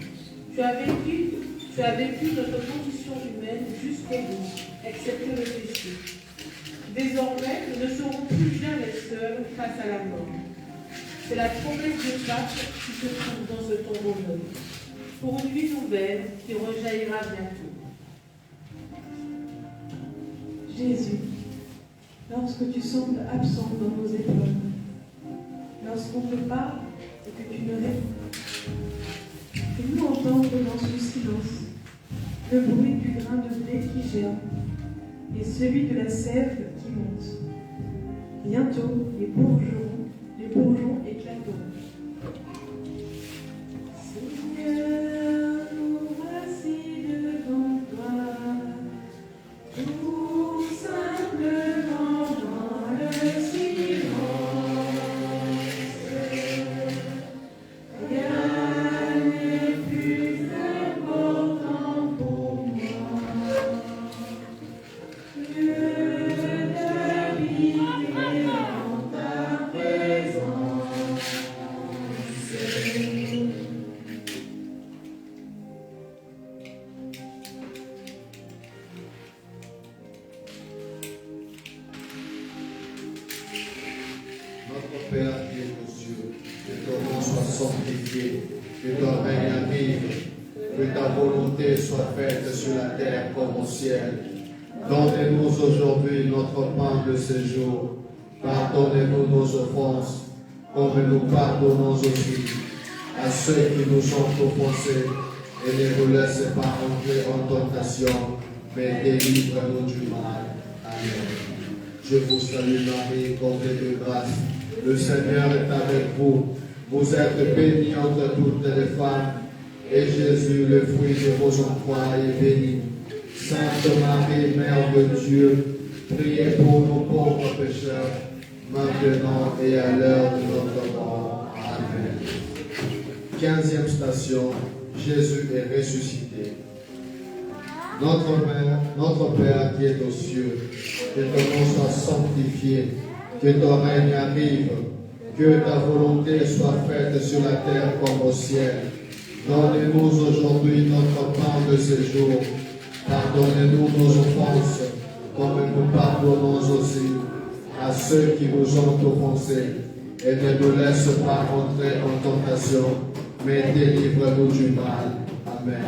Tu as vécu notre condition humaine jusqu'au bout, excepté le péché. Désormais, nous ne serons plus jamais seuls face à la mort. C'est la promesse de Pâques qui se trouve dans ce tombeau neuf, pour une vie nouvelle qui rejaillira bientôt. Jésus, lorsque tu sembles absent dans nos épreuves, lorsqu'on te parle et que tu ne réponds pas, fais-nous entendre dans ce silence le bruit du grain de blé qui germe et celui de la sève qui monte. Bientôt, les bourgeons éclateront. Seigneur, nous voici devant toi, tout simplement dans le silence. Rien n'est plus important pour moi que de vivre en ta présence. Notre Père qui est aux cieux, que ton nom soit sanctifié, que ton règne arrive, que ta volonté soit faite sur la terre comme au ciel. Donnez-nous aujourd'hui notre pain de ce jour. Pardonnez-nous nos offenses, comme nous pardonnons aussi à ceux qui nous ont offensés. Et ne nous laissez pas entrer en tentation, mais délivre-nous du mal. Amen. Je vous salue Marie, comblée de grâce. Le Seigneur est avec vous. Vous êtes bénie entre toutes les femmes, et Jésus, le fruit de vos entrailles, est béni. Sainte Marie, Mère de Dieu, priez pour nos pauvres pécheurs, maintenant et à l'heure de notre mort. Amen. 15e station, Jésus est ressuscité. Notre Père qui est aux cieux, que ton nom soit sanctifié, que ton règne arrive, que ta volonté soit faite sur la terre comme au ciel. Donne-nous aujourd'hui notre pain de ce jour. Pardonnez-nous nos offenses, comme nous pardonnons aussi à ceux qui nous ont offensés. Et ne nous laisse pas entrer en tentation, mais délivre-nous du mal. Amen.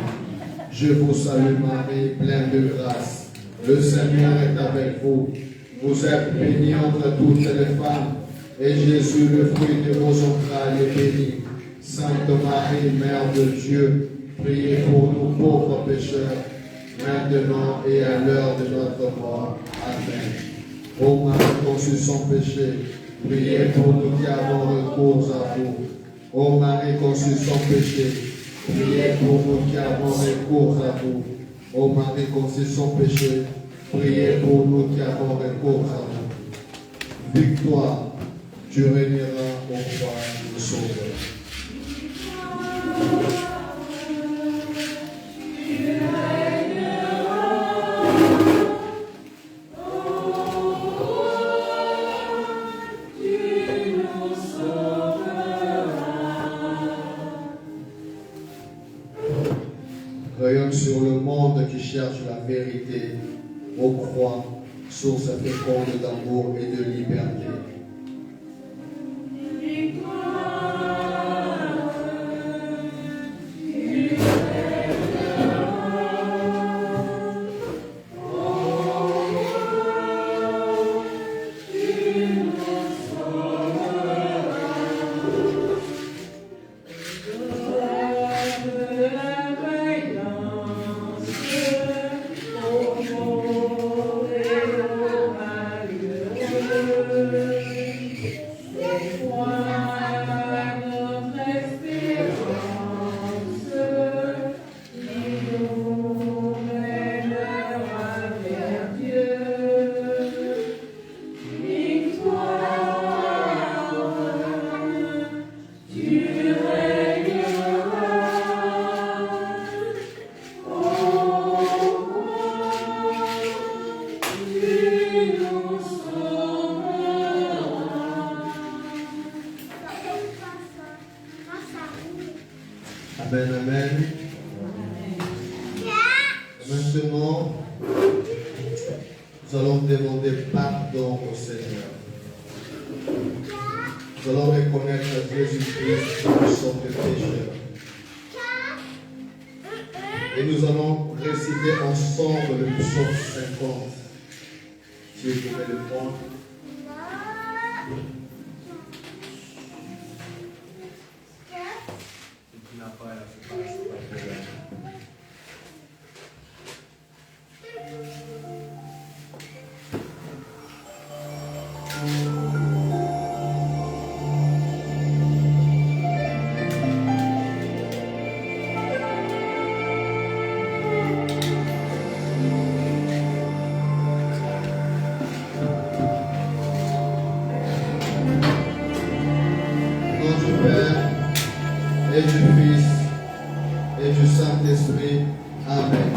Je vous salue Marie, pleine de grâce. Le Seigneur est avec vous. Vous êtes bénie entre toutes les femmes, et Jésus, le fruit de vos entrailles, est béni. Sainte Marie, Mère de Dieu, priez pour nous pauvres pécheurs, maintenant et à l'heure de notre mort. Amen. Ô Marie conçue sans péché, priez pour nous qui avons recours à vous. Ô Marie conçue sans péché, priez pour nous qui avons recours à vous. Ô Marie conçue sans péché, priez pour nous qui avons recours à vous. Victoire, tu régneras au roi du Sauveur. Rayonne sur le monde qui cherche la vérité, ô croix, source féconde d'amour et de liberté. Amen, amen. Maintenant, nous allons demander pardon au Seigneur. Nous allons reconnaître à Jésus-Christ que nous sommes des pécheurs. Et nous allons réciter ensemble le psaume 50. Si vous pouvez le prendre. Et du Fils et du Saint-Esprit. Amen.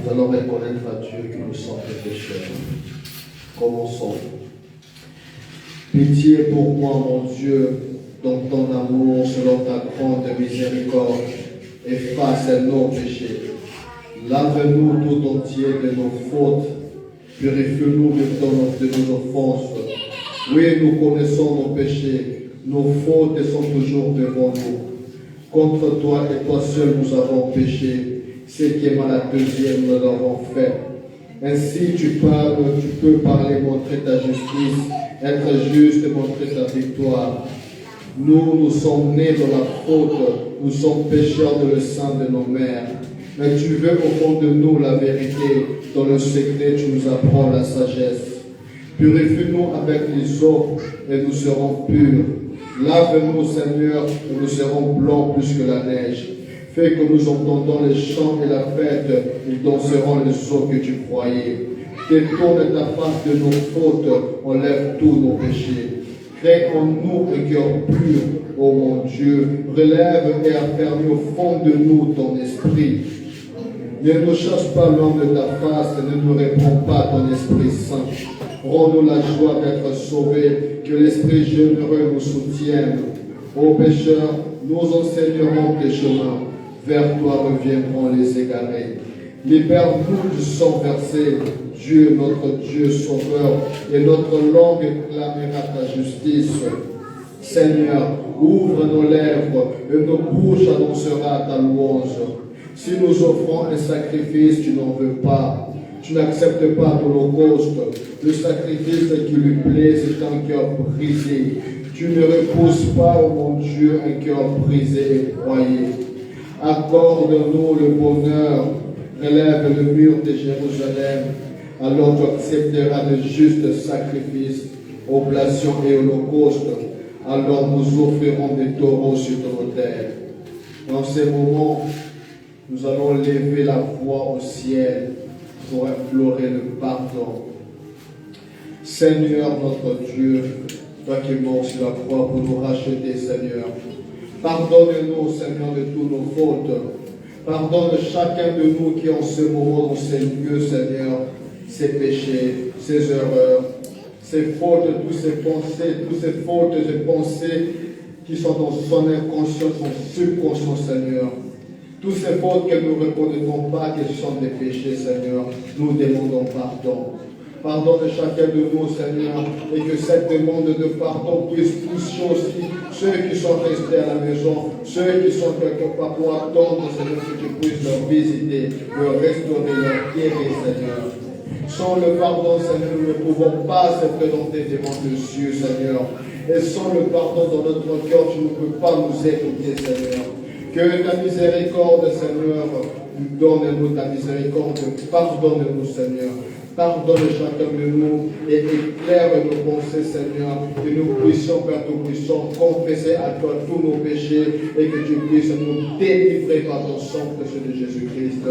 Nous allons reconnaître à Dieu que nous sommes des pécheurs. Commençons. Pitié pour moi, mon Dieu, dans ton amour, selon ta grande miséricorde, efface nos péchés. Lave-nous tout entier de nos fautes. Purifie-nous de nos offenses. Oui, nous connaissons nos péchés. Nos fautes sont toujours devant nous. Contre toi et toi seul nous avons péché. Ce qui est mal à deuxième, nous l'avons fait. Ainsi tu peux parler, montrer ta justice, être juste et montrer ta victoire. Nous sommes nés dans la faute, nous sommes pécheurs dans le sein de nos mères. Mais tu veux au fond de nous la vérité, dans le secret tu nous apprends la sagesse. Purifie-nous avec les eaux et nous serons purs. Lave-nous, Seigneur, et nous serons blancs plus que la neige. Fais que nous entendons les chants et la fête, nous danserons les eaux que tu croyais. Détourne ta face de nos fautes, enlève tous nos péchés. Crée en nous un cœur pur, ô mon Dieu. Relève et affermis au fond de nous ton esprit. Ne nous chasse pas loin de ta face, ne nous réponds pas ton Esprit Saint. Rends-nous la joie d'être sauvés, que l'Esprit généreux nous soutienne. Ô pécheurs, nous enseignerons tes chemins. Vers toi reviendront les égarés. Libère-nous du sang versé, Dieu, notre Dieu sauveur, et notre langue clamera ta justice. Seigneur, ouvre nos lèvres, et nos bouches annoncera ta louange. Si nous offrons un sacrifice, tu n'en veux pas. Tu n'acceptes pas l'holocauste. Le sacrifice qui lui plaît, c'est un cœur brisé. Tu ne repousses pas, ô mon Dieu, un cœur brisé et broyé. Accorde-nous le bonheur. Relève le mur de Jérusalem. Alors tu accepteras de justes sacrifices, oblations et holocaustes. Alors nous offrirons des taureaux sur ton autel. Dans ces moments, nous allons lever la voix au ciel pour implorer le pardon. Seigneur notre Dieu, toi qui es mort sur la croix pour nous racheter, Seigneur, pardonne-nous, Seigneur, de toutes nos fautes. Pardonne chacun de nous qui en ce moment, dans ces lieux, Seigneur, ses péchés, ses erreurs, ses fautes, toutes ces pensées, toutes ces fautes et pensées qui sont dans son inconscient, son subconscient, Seigneur. Toutes ces fautes que nous ne reconnaissons pas, qui sont des péchés, Seigneur, nous demandons pardon. Pardonne chacun de nous, Seigneur, et que cette demande de pardon puisse toucher aussi ceux qui sont restés à la maison, ceux qui sont quelque part pour attendre, Seigneur, que tu puisses leur visiter, leur restaurer, leur guérir, Seigneur. Sans le pardon, Seigneur, nous ne pouvons pas se présenter devant les cieux, Seigneur. Et sans le pardon dans notre cœur, tu ne peux pas nous écouter, Seigneur. Que ta miséricorde, Seigneur, nous donne-nous ta miséricorde, pardonne-nous, Seigneur. Pardonne chacun de nous et éclaire nos pensées, Seigneur, que nous puissions, Père Tout-Puissant, confesser à toi tous nos péchés et que tu puisses nous délivrer par ton sang précieux de Jésus-Christ.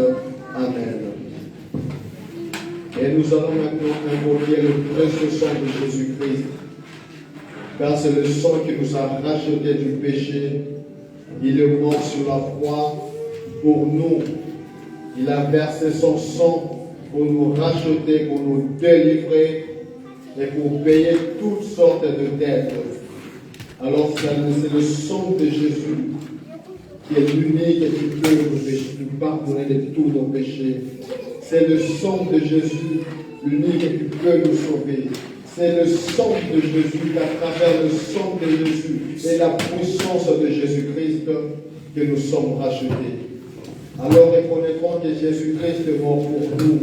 Amen. Et nous allons maintenant invoquer le précieux sang de Jésus-Christ, car c'est le sang qui nous a rachetés du péché. Il est mort sur la croix pour nous. Il a versé son sang pour nous racheter, pour nous délivrer et pour payer toutes sortes de dettes. Alors c'est le sang de Jésus qui est l'unique et qui peut nous pardonner de tous nos péchés. C'est le sang de Jésus, l'unique et qui peut nous sauver. C'est le sang de Jésus, qu'à travers le sang de Jésus et la puissance de Jésus-Christ que nous sommes rachetés. Alors reconnaîtrons que Jésus-Christ est mort pour nous.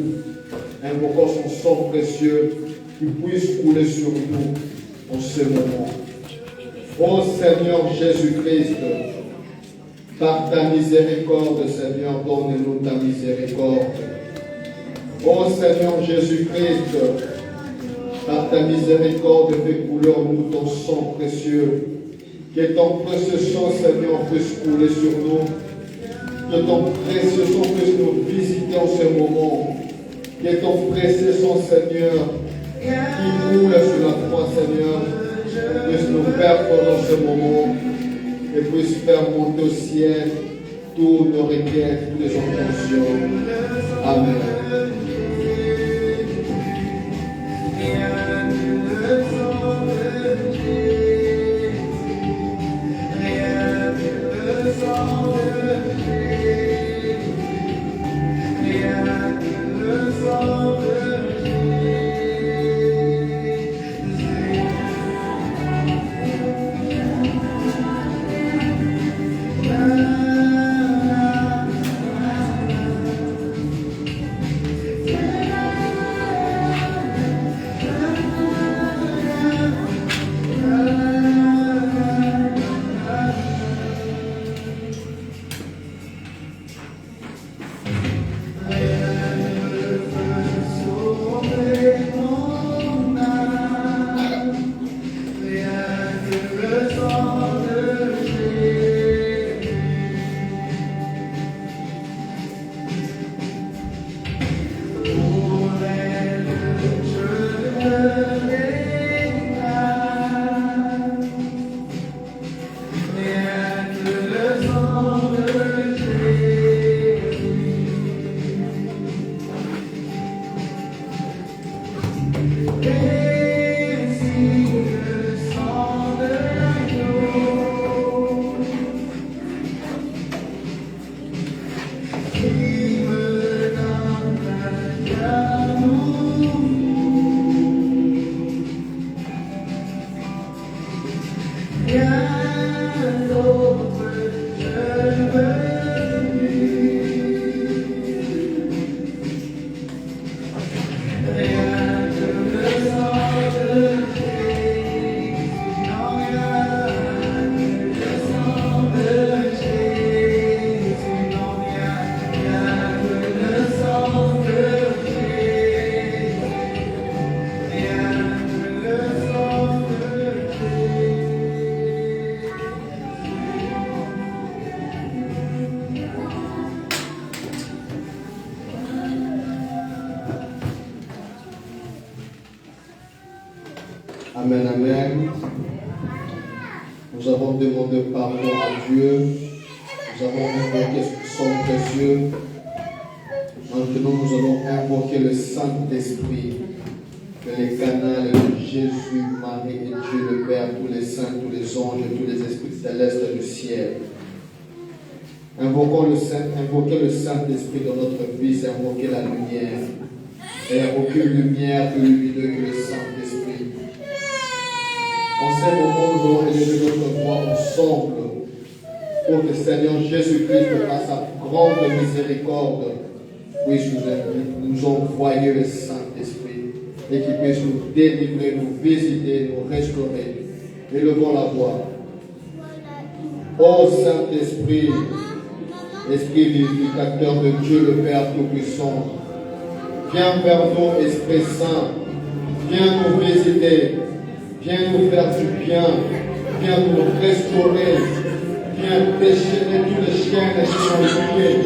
Invoquons son sang précieux qui puisse couler sur nous en ce moment. Ô Seigneur Jésus-Christ, par ta miséricorde, Seigneur, donne-nous ta miséricorde. Ô Seigneur Jésus-Christ, par ta miséricorde, fais couler en nous ton sang précieux. Que ton précieux sang, Seigneur, puisse couler sur nous. Que ton précieux sang puisse nous visiter en ce moment. Que ton précieux sang, Seigneur, qui coule sur la croix, Seigneur, puisse nous faire pendant ce moment et puisse faire monter au ciel toutes nos requêtes, toutes les intentions. Amen. Amen, amen. Nous avons demandé pardon à Dieu. Nous avons invoqué son précieux. Maintenant, nous allons invoquer le Saint-Esprit, que les canaux de Jésus, Marie et Dieu le Père, tous les saints, tous les anges et tous les esprits célestes du ciel. Invoquer le Saint-Esprit dans notre vie, c'est invoquer la lumière. Et il n'y a aucune lumière plus lumineuse que le Saint-Esprit. En ces moments, nous allons élever notre voix ensemble pour que le Seigneur Jésus-Christ, par sa grande miséricorde, puisse nous envoyer le Saint-Esprit et qu'il puisse nous délivrer, nous visiter, nous restaurer. Élevons la voix. Ô Saint-Esprit, Esprit vivificateur de Dieu le Père Tout-Puissant, viens vers nous, Esprit Saint, viens nous visiter, viens nous faire du bien, viens nous restaurer, viens déchaîner tous les chaînes qui sont liées,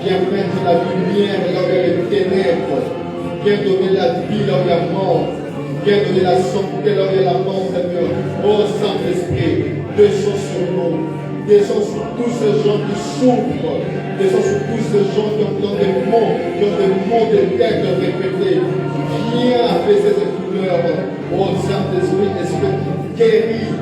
viens mettre la lumière là où il y a les ténèbres, viens donner la vie là où il y a la mort, viens donner la santé là où il y a la mort, Seigneur. Ô Saint-Esprit, descends sur nous. Descends sur tous ces gens qui souffrent. Descends sur tous ces gens qui ont des maux de tête répétés. Viens apaiser ces douleurs. Oh Saint-Esprit, l'Esprit qui guérit,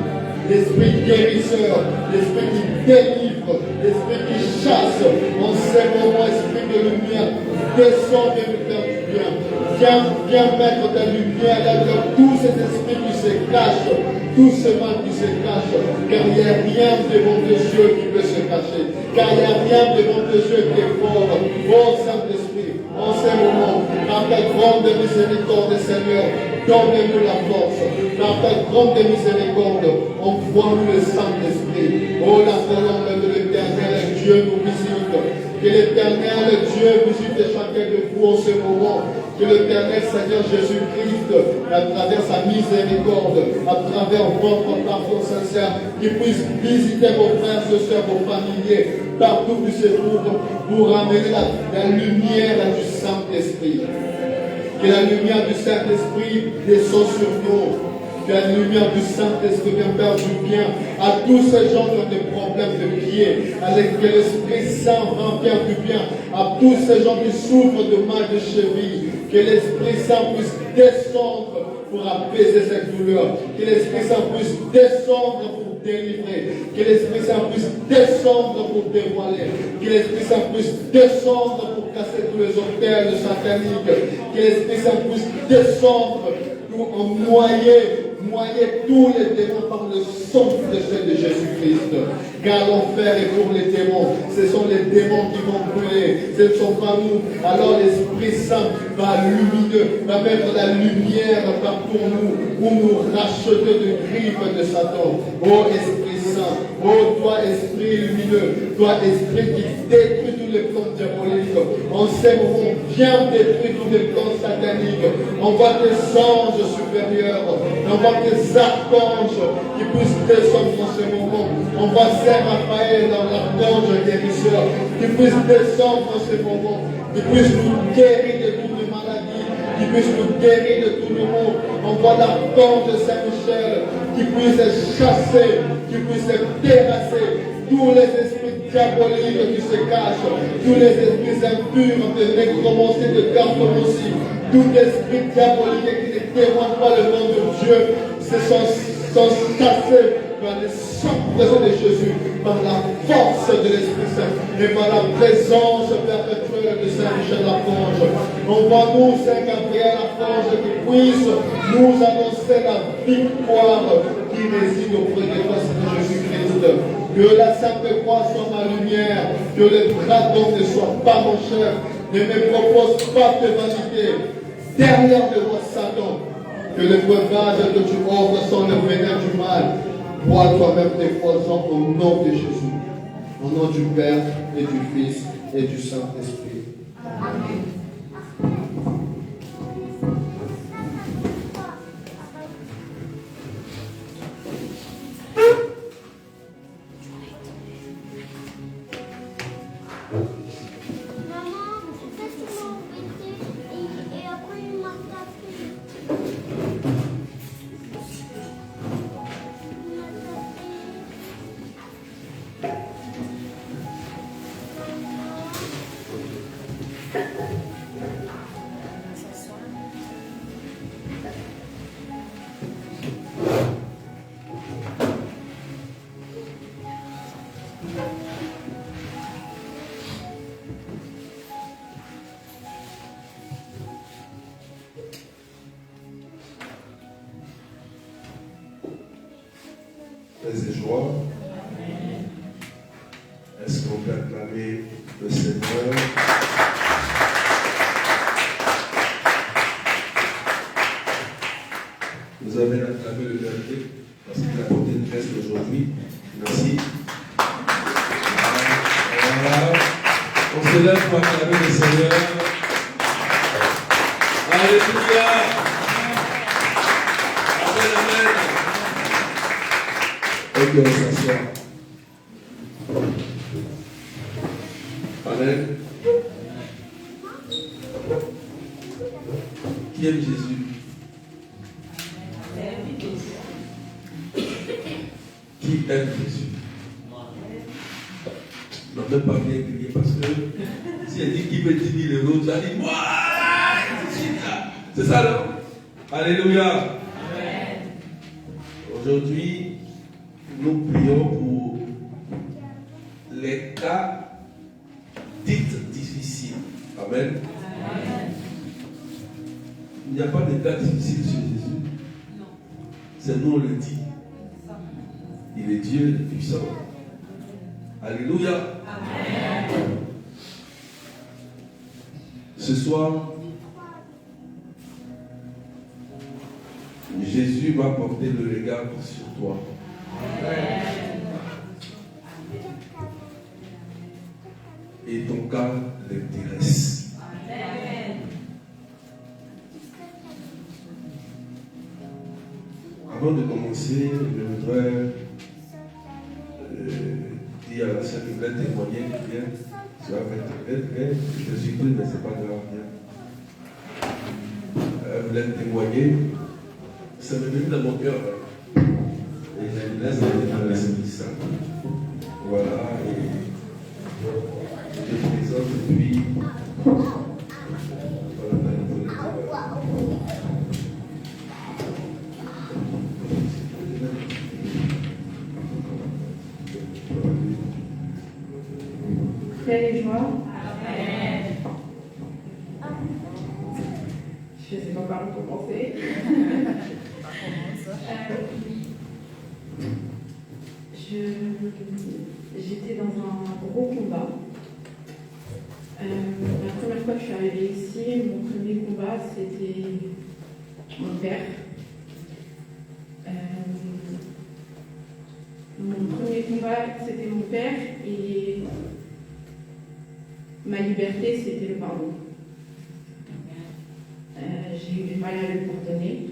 l'Esprit guérisseur, l'Esprit qui délivre, l'Esprit qui chasse. En ces moments, Esprit de lumière, descends et nous faire du bien. Viens mettre ta lumière là dans tous ces esprits qui se cachent, tout ce mal qui se cache, car il n'y a rien devant tes yeux qui peut se cacher, car il n'y a rien devant tes yeux qui est fort. Oh Saint-Esprit, en ces moments, par ta grande miséricorde, Seigneur, donne-nous la force. Par ta grande miséricorde, envoie-nous le Saint-Esprit. Oh la colombe de l'Éternel, Dieu nous visite. Que l'Éternel Dieu visite chacun de vous en ce moment. Que l'Éternel Seigneur Jésus-Christ, à travers sa miséricorde, à travers votre pardon sincère, qu'il puisse visiter vos frères et sœurs, vos familiers, partout où ils se trouvent, pour ramener la lumière du Saint-Esprit. Que la lumière du Saint-Esprit descend sur nous. Que la lumière du Saint-Esprit vienne faire du bien à tous ces gens qui ont des problèmes de pieds. Que l'Esprit Saint vienne faire du bien à tous ces gens qui souffrent de mal de cheville. Que l'Esprit Saint puisse descendre pour apaiser cette douleur. Que l'Esprit Saint puisse descendre pour délivrer. Que l'Esprit Saint puisse descendre pour dévoiler. Que l'Esprit Saint puisse descendre pour casser tous les hôtels sataniques. Que l'Esprit Saint puisse descendre pour noyer tous les démons par le sang de Jésus-Christ. Car l'enfer est pour les démons. Ce sont les démons qui vont brûler. Ce ne sont pas nous. Alors l'Esprit Saint va lumineux, va mettre la lumière partout nous, pour nous racheter de griffes de Satan. Ô Esprit Saint, ô toi Esprit lumineux, toi Esprit qui détruit tous les plans diaboliques. En ces moments, viens détruire tous les plans sataniques. Envoie tes anges supérieurs, envoie tes archanges qui puissent descendre en ce moment. Envoie Saint Raphaël, l'archange guérisseur, qui puisse descendre en ce moment, qui puisse nous guérir de toutes les maladies, qui puisse nous guérir de tout le monde. Envoie l'archange Saint-Michel, qui puisse chasser, qui puisse terrasser tous les esprits diaboliques qui se cachent, tous les esprits impurs de nécromancie, de cartomancie, tout esprit diabolique qui ne témoigne pas le nom de Dieu, se sont chassés par le sang présent de Jésus, par la force de l'Esprit Saint et par la présence perpétuelle de Saint Michel l'Archange. Envoie-nous Saint Gabriel l'Archange qui puisse nous annoncer la victoire qui réside auprès de toi, Seigneur Jésus-Christ. Que la Sainte Croix soit ma lumière, que le dragon ne soit pas mon chef, ne me propose pas de vanité. Derrière de moi, Satan, que le breuvage que tu offres sans le venin du mal, bois toi-même tes poisons au nom de Jésus. Au nom du Père et du Fils et du Saint-Esprit. Amen. Paix et joie. Est-ce qu'on peut acclamer le Seigneur? Vous avez acclamé le dernier parce qu'il a porté une reste aujourd'hui. Merci. Voilà. On se lève pour acclamer le Seigneur. Alléluia. Amen. Ok, on s'assoit. Amen. Qui aime Jésus? Qui aime Jésus? Non, même pas bien crier parce que si elle dit qui veut 10 000 euros, tu as dit moi. C'est ça, non? Alléluia. Amen. Aujourd'hui, nous prions pour les cas dits difficiles. Amen. Amen. Il n'y a pas de cas difficiles sur Jésus. Non. C'est nous on le dit. Il est Dieu puissant. Alléluia. Amen. Ce soir, Jésus va porter le regard sur toi. Amen. Et ton cas l'intéresse. Amen. Avant de commencer, je voudrais dire à la sœur qui voulait témoigner qui vient. Tu vas mettre, je suis pris, mais c'est pas grave. Elle voulait témoigner. Ça m'est venu dans mon cœur. Et je me laisse dans l'Esprit Saint. Voilà. Et je te présente depuis. Paix et joie. Amen. Je ne sais pas par où commencer. J'étais dans un gros combat. La première fois que je suis arrivée ici, mon premier combat, c'était mon père. Mon premier combat, c'était mon père et ma liberté, c'était le pardon. J'ai eu du mal à le pardonner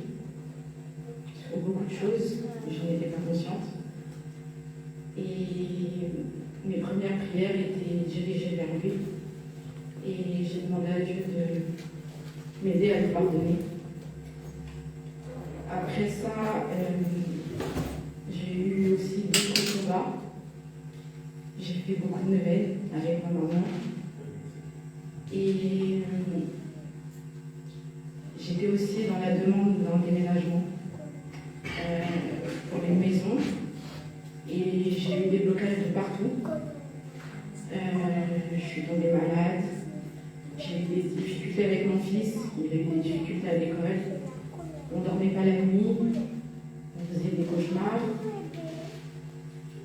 sur beaucoup de choses, je n'en étais pas consciente. Et mes premières prières étaient dirigées vers lui. Et j'ai demandé à Dieu de m'aider à le pardonner. Après ça, j'ai eu aussi d'autres combats. J'ai fait beaucoup de neuvaines avec ma maman. Et j'étais aussi dans la demande d'un déménagement pour une maison. Et j'ai eu des blocages de partout. Je suis tombée malade. J'ai eu des difficultés avec mon fils. Il avait eu des difficultés à l'école. On ne dormait pas la nuit. On faisait des cauchemars.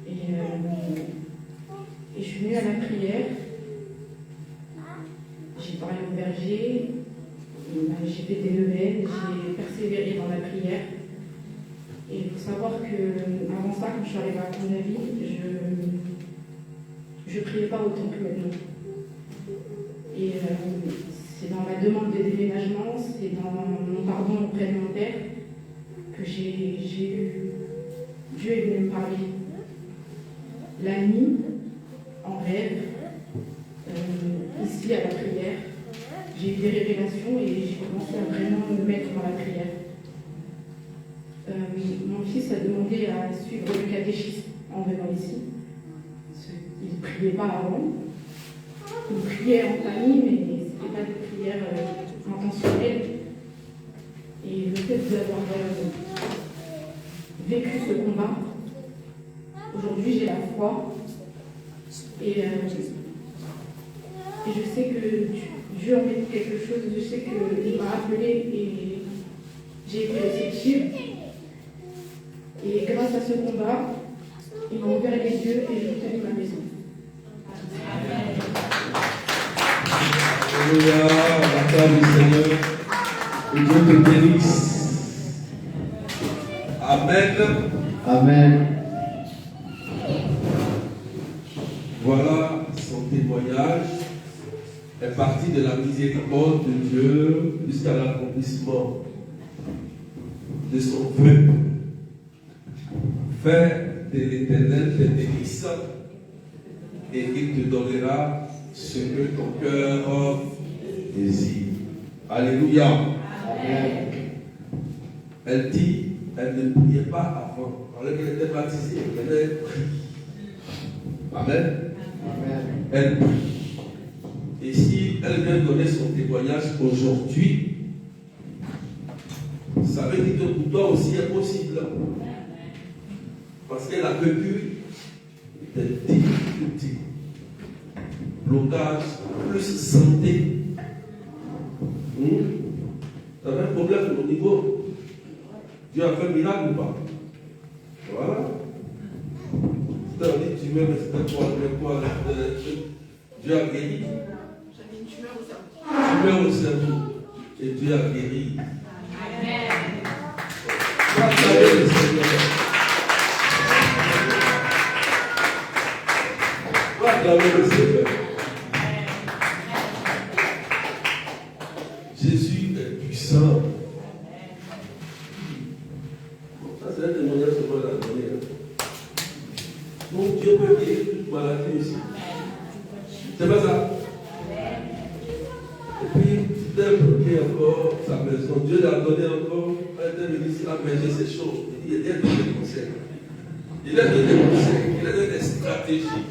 Et je suis venue à la prière. J'ai parlé au berger. J'ai fait des neuvaines. J'ai persévéré dans la prière. Et il faut savoir qu'avant ça, quand je suis arrivée à Condaville, je ne priais pas autant que maintenant. Et c'est dans ma demande de déménagement, c'est dans mon pardon auprès de mon père que j'ai eu. Dieu est venu me parler. La nuit, en rêve, ici à la prière, j'ai eu des révélations et j'ai commencé à vraiment me mettre dans la prière. Mon fils a demandé à suivre le catéchisme en venant ici. Il ne priait pas avant. Il priait en famille, mais c'était pas de prière intentionnelle. Et le fait d'avoir vécu ce combat, aujourd'hui j'ai la foi. Et je sais que Dieu a fait quelque chose, je sais qu'il m'a appelé et j'ai été réceptive. Et grâce à ce combat, il m'a ouvert les yeux et j'ai obtenu ma maison. Alléluia, la parole du Seigneur. Que Dieu te bénisse. Amen. Amen. Voilà, son témoignage est parti de la miséricorde de Dieu jusqu'à l'accomplissement de son vœu. Fais de l'Éternel tes délices et il te donnera ce que ton cœur désire. Alléluia. Amen. Elle dit, elle ne priait pas avant. Alors qu'elle était baptisée, elle prie. Amen. Amen. Elle prie. Et si elle vient donner son témoignage aujourd'hui, ça veut dire que pour toi aussi est possible. Parce qu'elle a vécu des difficultés, blocage, plus santé. Tu avais un problème au niveau. Dieu a fait un miracle ou pas? Voilà. C'est-à-dire, tu mets, mais c'était quoi? Dieu a guéri. J'avais une tumeur au cerveau. Tumeur au cerveau. Et Dieu a guéri. Amen. Acclamez le Seigneur. Acclamez le Seigneur. Jésus est puissant. Ça, c'est un témoignage que moi j'ai donné. Donc, Dieu peut guérir toute maladie aussi. C'est pas ça? Et puis, c'était un bloqué encore sa maison. Dieu lui a donné encore un ministre à manger ses choses. Il a donné des conseils. Il a donné des conseils. Il a donné des stratégies.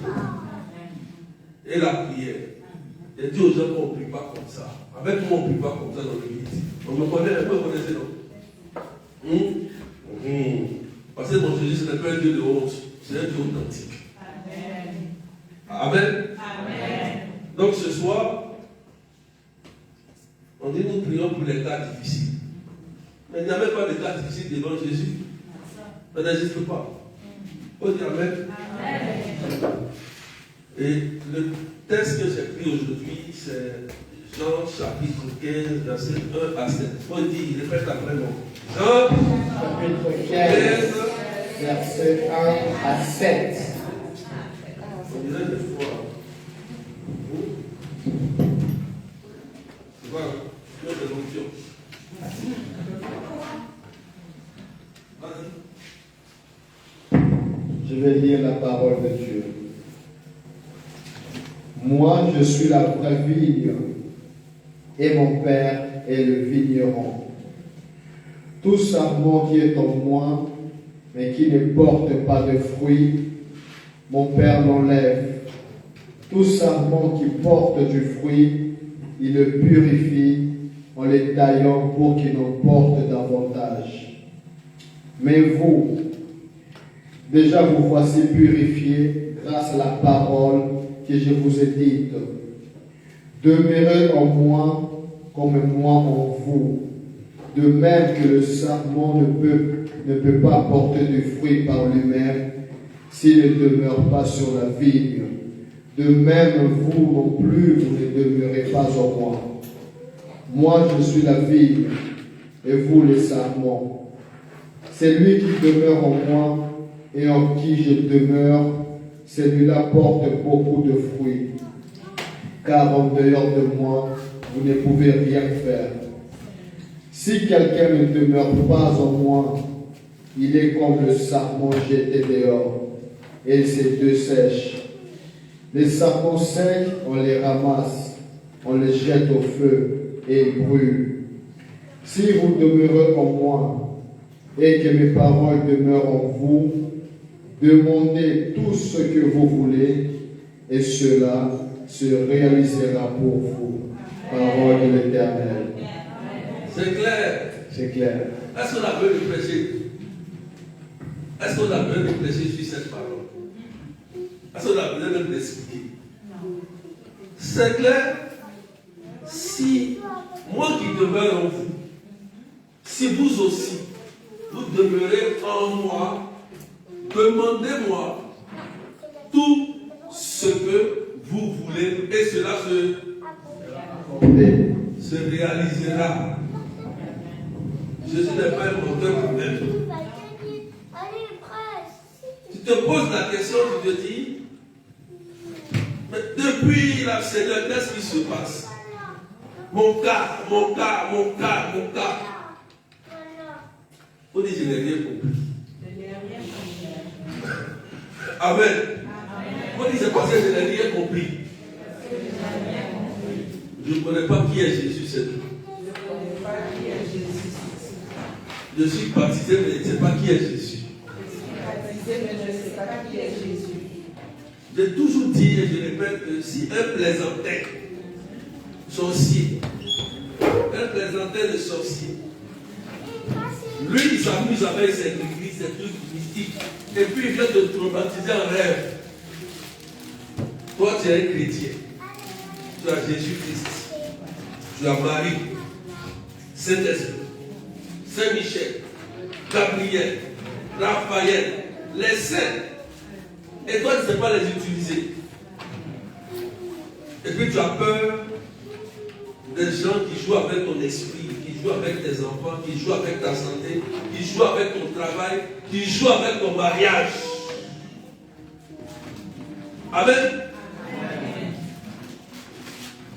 Et la prière. Il dit aux gens qu'on ne prie pas comme ça. Avec moi, on ne prie pas comme ça dans l'église. On me connaît, un peu, vous connaissez, non? Parce que mon Jésus, ce n'est pas un Dieu de honte. C'est un Dieu authentique. Amen. Amen. Donc ce soir, on dit nous prions pour les cas difficiles. Mais il n'y a même pas de cas difficiles devant Jésus. Ça n'existe pas. On dit Amen. Amen. Et le texte que j'ai pris aujourd'hui, c'est Jean chapitre 15, verset 1 à 7. On dit, répète après moi. Jean Chapitre 15, verset 1 à 7. On dirait des fois. Voilà, une interruption. Je vais lire la parole de Dieu. Moi, je suis la vraie vigne, et mon Père est le vigneron. Tout sarment qui est en moi, mais qui ne porte pas de fruits, mon Père l'enlève. Tout sarment qui porte du fruit, il le purifie en les taillant pour qu'il en porte davantage. Mais vous, déjà vous voici purifiés grâce à la parole que je vous ai dite. Demeurez en moi comme moi en vous. De même que le sarment ne peut pas porter de fruits par lui-même s'il ne demeure pas sur la vigne. De même, vous non plus, vous ne demeurez pas en moi. Moi, je suis la vigne, et vous les sarments. Celui qui demeure en moi et en qui je demeure, celui-là porte beaucoup de fruits. Car en dehors de moi, vous ne pouvez rien faire. Si quelqu'un ne demeure pas en moi, il est comme le sarment jeté dehors, et il se dessèche. Les sarments secs, on les ramasse, on les jette au feu, et ils brûlent. Si vous demeurez en moi, et que mes paroles demeurent en vous, demandez tout ce que vous voulez, et cela se réalisera pour vous. Parole de l'Éternel. C'est clair. C'est clair. Est-ce qu'on a besoin de prêcher? Est-ce qu'on a besoin de prêcher sur cette parole? Est-ce qu'on a besoin même d'expliquer? C'est clair. Si moi qui demeure en vous, si vous aussi, vous demeurez en moi, demandez-moi tout ce que vous voulez et cela se réalisera. Jésus n'est pas un menteur pour même. Tu te poses la question, tu te dis, mais depuis la Seigneur, qu'est-ce qui se passe? Mon cas. Vous dites, je n'ai rien compris. Amen. Vous dites, c'est parce que je n'ai rien compris. Je ne connais pas qui est Jésus, c'est tout. Je suis baptisé, mais je ne sais pas qui est Jésus. J'ai toujours dit et je répète que si un plaisantin sorcier, un plaisantin de sorcier, lui il s'amuse avec ses églises, ses trucs mystiques, et puis il vient te traumatiser en rêve. Toi tu es un chrétien, tu as Jésus-Christ, tu as Marie, Saint-Esprit, Saint-Michel, Gabriel, Raphaël, les saints. Et toi, tu ne sais pas les utiliser. Et puis tu as peur des gens qui jouent avec ton esprit, qui jouent avec tes enfants, qui jouent avec ta santé, qui jouent avec ton travail, qui jouent avec ton mariage. Amen.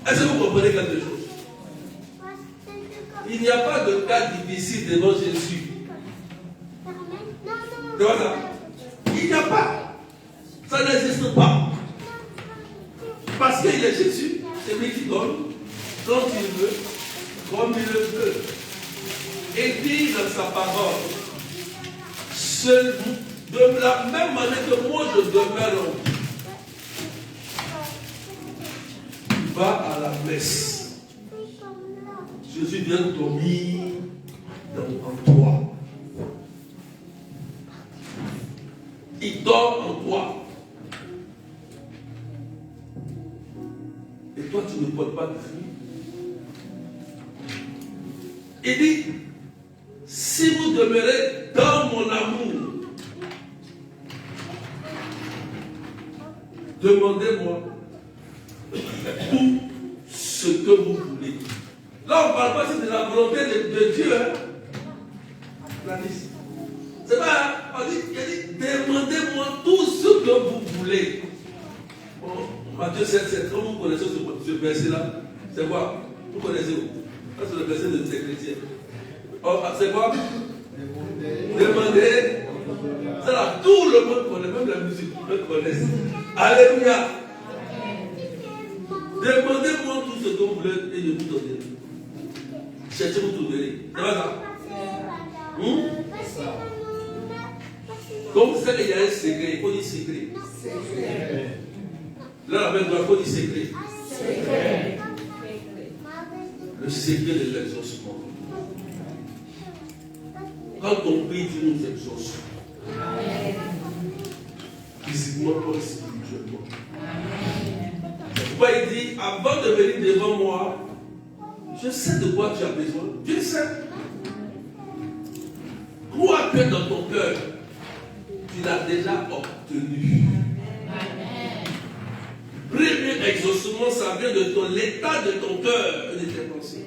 Est-ce que vous comprenez quelque chose? Il n'y a pas de cas difficile devant Jésus. Tu vois ça? Il n'y a pas. Ça n'existe pas. Parce qu'il est Jésus, c'est lui qui donne, quand il veut, comme il le veut. Et dit dans sa parole, de la même manière que moi je demeure en vous, tu vas à la messe. Jésus vient dormir en toi. Il dort en toi. Et toi, tu ne portes pas de fruits. Il dit, si vous demeurez dans mon amour, demandez-moi tout ce que vous voulez. Là, on ne parle pas de la volonté de Dieu. Hein? C'est pas, on dit, il a dit, demandez-moi tout ce que vous voulez. Bon, Matthieu 7, comme vous connaissez ce verset-là, c'est quoi? Vous connaissez où? Ça, c'est le verset de ces chrétiens. Oh, c'est quoi? Demandez. C'est là, tout le monde connaît, même la musique, ils connaissent. Alléluia. Demandez-moi tout ce que vous voulez et je vous donnerai. Cherchez, vous trouverez. C'est pas ça? Comme vous savez qu'il y a un secret, il faut dire secret. Là, la même il faut dire secret. Le secret de l'exaucement. Quand on prie, Dieu nous exauce. Physiquement comme spirituellement. Pourquoi il dit, avant de venir devant moi, je sais de quoi tu as besoin. Dieu sait. Crois que dans ton cœur, tu l'as déjà obtenu. Premier exaucement, ça vient de l'état de ton cœur et de tes pensées.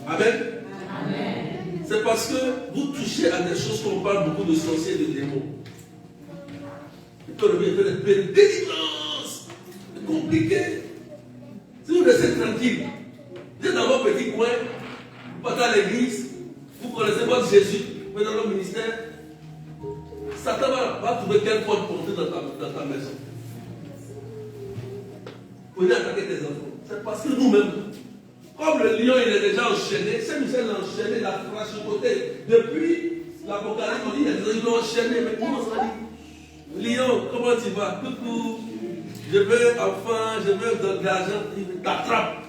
Amen. C'est parce que vous touchez à des choses qu'on parle beaucoup de sorciers et de démons. Il peut revenir faire des délivrances. C'est compliqué. Si vous restez tranquille, vous êtes dans votre petit coin, vous partez à l'église, vous connaissez votre Jésus, vous êtes dans le ministère, Satan va trouver quelle porte pour entrer dans ta maison. Vous venez attaquer tes enfants. C'est parce que nous-mêmes, comme le lion il est déjà enchaîné, Saint-Michel l'a enchaîné, il a fraîchoté. Depuis l'Apocalypse, on dit il l'ont enchaîné, mais comment ça dit? Lion, comment tu vas? Coucou. Je veux enfin, je veux de l'argent, il t'attrape.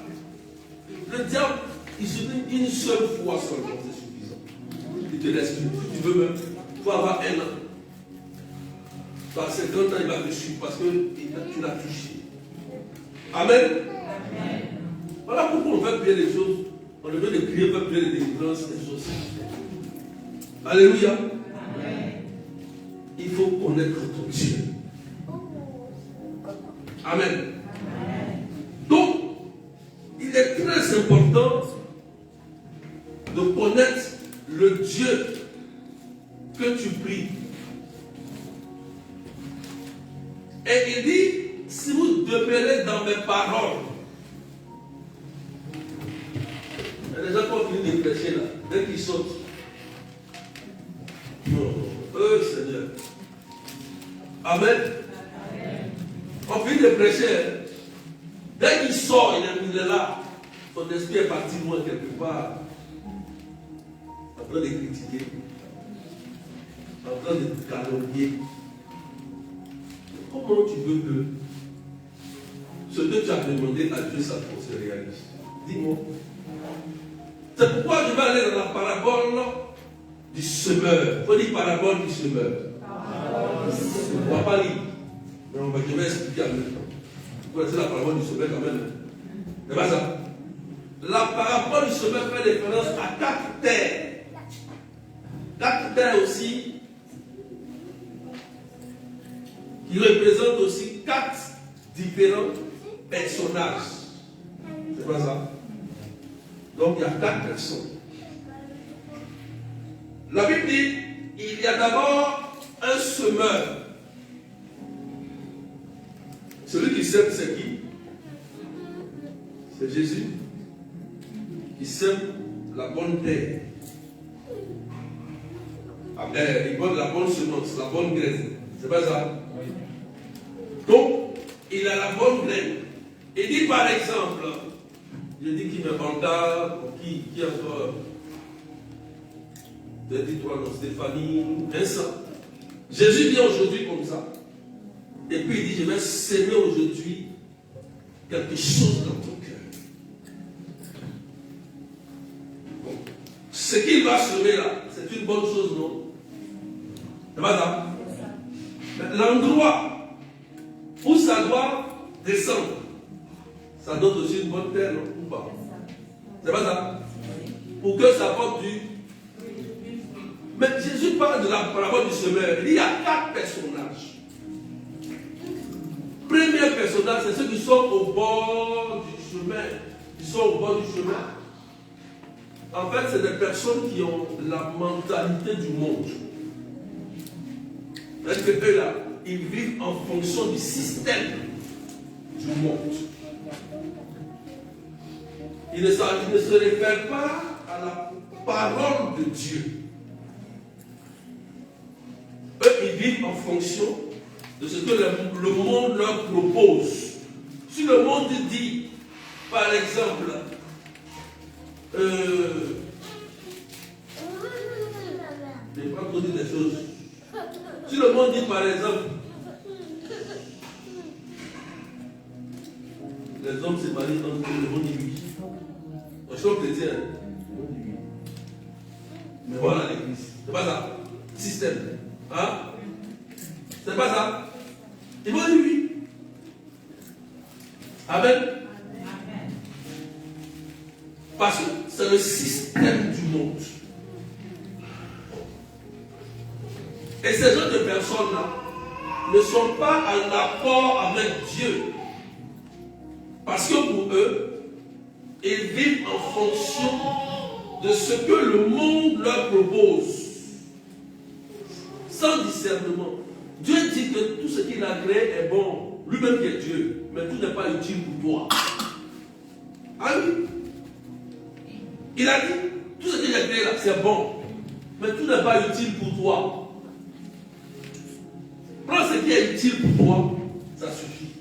Le diable, il se dit une seule fois seulement, c'est suffisant. Il te laisse plus. Si tu veux même, il faut avoir un an. Par 50 ans, il va te suivre parce que tu l'as touché. Amen. Amen. Voilà pourquoi on veut prier les choses. On veut les prier, on veut prier les délivrances, les choses. Alléluia. Amen. Il faut connaître ton Dieu. Amen. Amen. Donc, il est très important de connaître le Dieu que tu pries. Et il dit, si vous demeurez dans mes paroles, il y a des gens qui ont fini de prêcher là, dès qu'ils sautent. Non, Seigneur. Amen. Amen. On finit de prêcher. Dès qu'il sort, il est là. Son esprit est parti loin quelque part. En train de critiquer. En train de calomnier. Comment tu veux que ce que tu as demandé à Dieu, ça se réalise? Dis-moi. C'est pourquoi je vais aller dans la parabole du semeur. Il faut dire parabole du semeur. On ne va pas lire. Mais je vais expliquer en même temps. Vous connaissez la parabole du semeur quand même. C'est pas ça. La parabole du semeur fait référence à 4 terres. 4 terres aussi, qui représentent aussi 4 différents personnages. C'est pas ça. Donc il y a 4 personnes. La Bible dit, il y a d'abord un semeur. Celui qui sème, c'est qui? C'est Jésus. Il sème la bonne terre. Il donne la bonne semence, la bonne graine. C'est pas ça? Donc, il a la bonne graine. Il dit par exemple, je dis qui me banda, qui encore? Je dis toi, non, Stéphanie, Vincent. Jésus vient aujourd'hui comme ça. Et puis il dit, je vais s'aimer aujourd'hui quelque chose dans ton cœur. Bon. Ce qu'il va semer là, c'est une bonne chose, non? C'est pas ça? Mais l'endroit où ça doit descendre, ça donne aussi une bonne terre, non? Ou pas? C'est pas ça? Pour que ça porte du... Mais Jésus parle de la parabole du semeur. Il y a 4 personnages. Premier personnage, c'est ceux qui sont au bord du chemin. Ils sont au bord du chemin. En fait, c'est des personnes qui ont la mentalité du monde. C'est-à-dire que eux là, ils vivent en fonction du système du monde. Ils ne se réfèrent pas à la parole de Dieu. Eux, ils vivent en fonction de ce que le monde leur propose. Si le monde dit, par exemple, je ne vais pas trop dire des choses. Si le monde dit, par exemple, les hommes se marient entre eux, le monde dit oui. Je suis chrétien. Mais voilà l'église. C'est pas ça. Système. Hein? C'est pas ça. Ils vont dire oui. Amen. Parce que c'est le système du monde. Et ces gens de personnes-là ne sont pas en accord avec Dieu. Parce que pour eux, ils vivent en fonction de ce que le monde leur propose. Sans discernement. Dieu dit que tout ce qu'il a créé est bon. Lui-même qui est Dieu. Mais tout n'est pas utile pour toi. Ah oui. Il a dit, tout ce qu'il a créé là, c'est bon. Mais tout n'est pas utile pour toi. Prends ce qui est utile pour toi, ça suffit.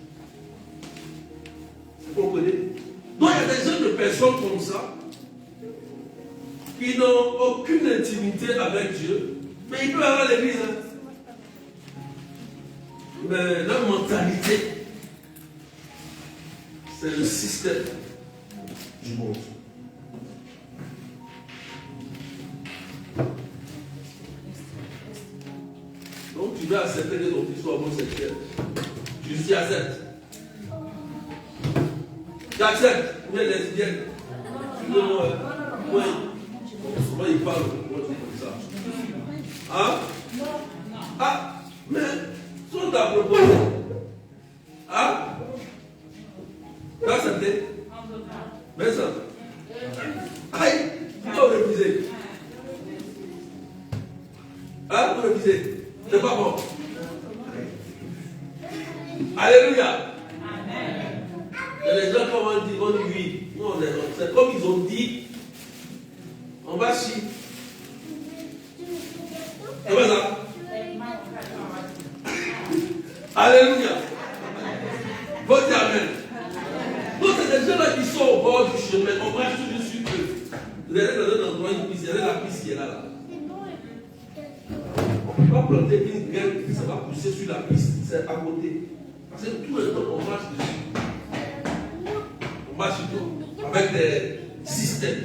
Vous comprenez? Donc il y a des gens de personnes comme ça qui n'ont aucune intimité avec Dieu, mais ils peuvent avoir l'église. Hein. Mais leur mentalité c'est le système du monde. Donc tu dois accepter que ton fils soit homosexuel. Tu acceptes. Tu acceptes. Ou bien lesbienne. Moi, il parle. Moi, je dis comme ça. Hein? Ah, mais, si on t'a proposé. Hein? Tu as accepté? Mais ça. Aïe, tu dois refuser. Hein? Vous refusez. C'est pas bon. Alléluia. Et les gens, comme on dit, vont dire oui. C'est comme ils ont dit, on va chier. C'est pas ça? Alléluia. Vous dites amen. Donc, c'est des gens-là qui sont au bord du chemin. On marche toujours sur eux. Vous allez dans un endroit, une piste, il y a la piste qui est là. On ne peut pas planter une graine qui ça va pousser sur la piste. C'est à côté. Parce que tout le temps, on marche dessus. On marche sur avec des systèmes.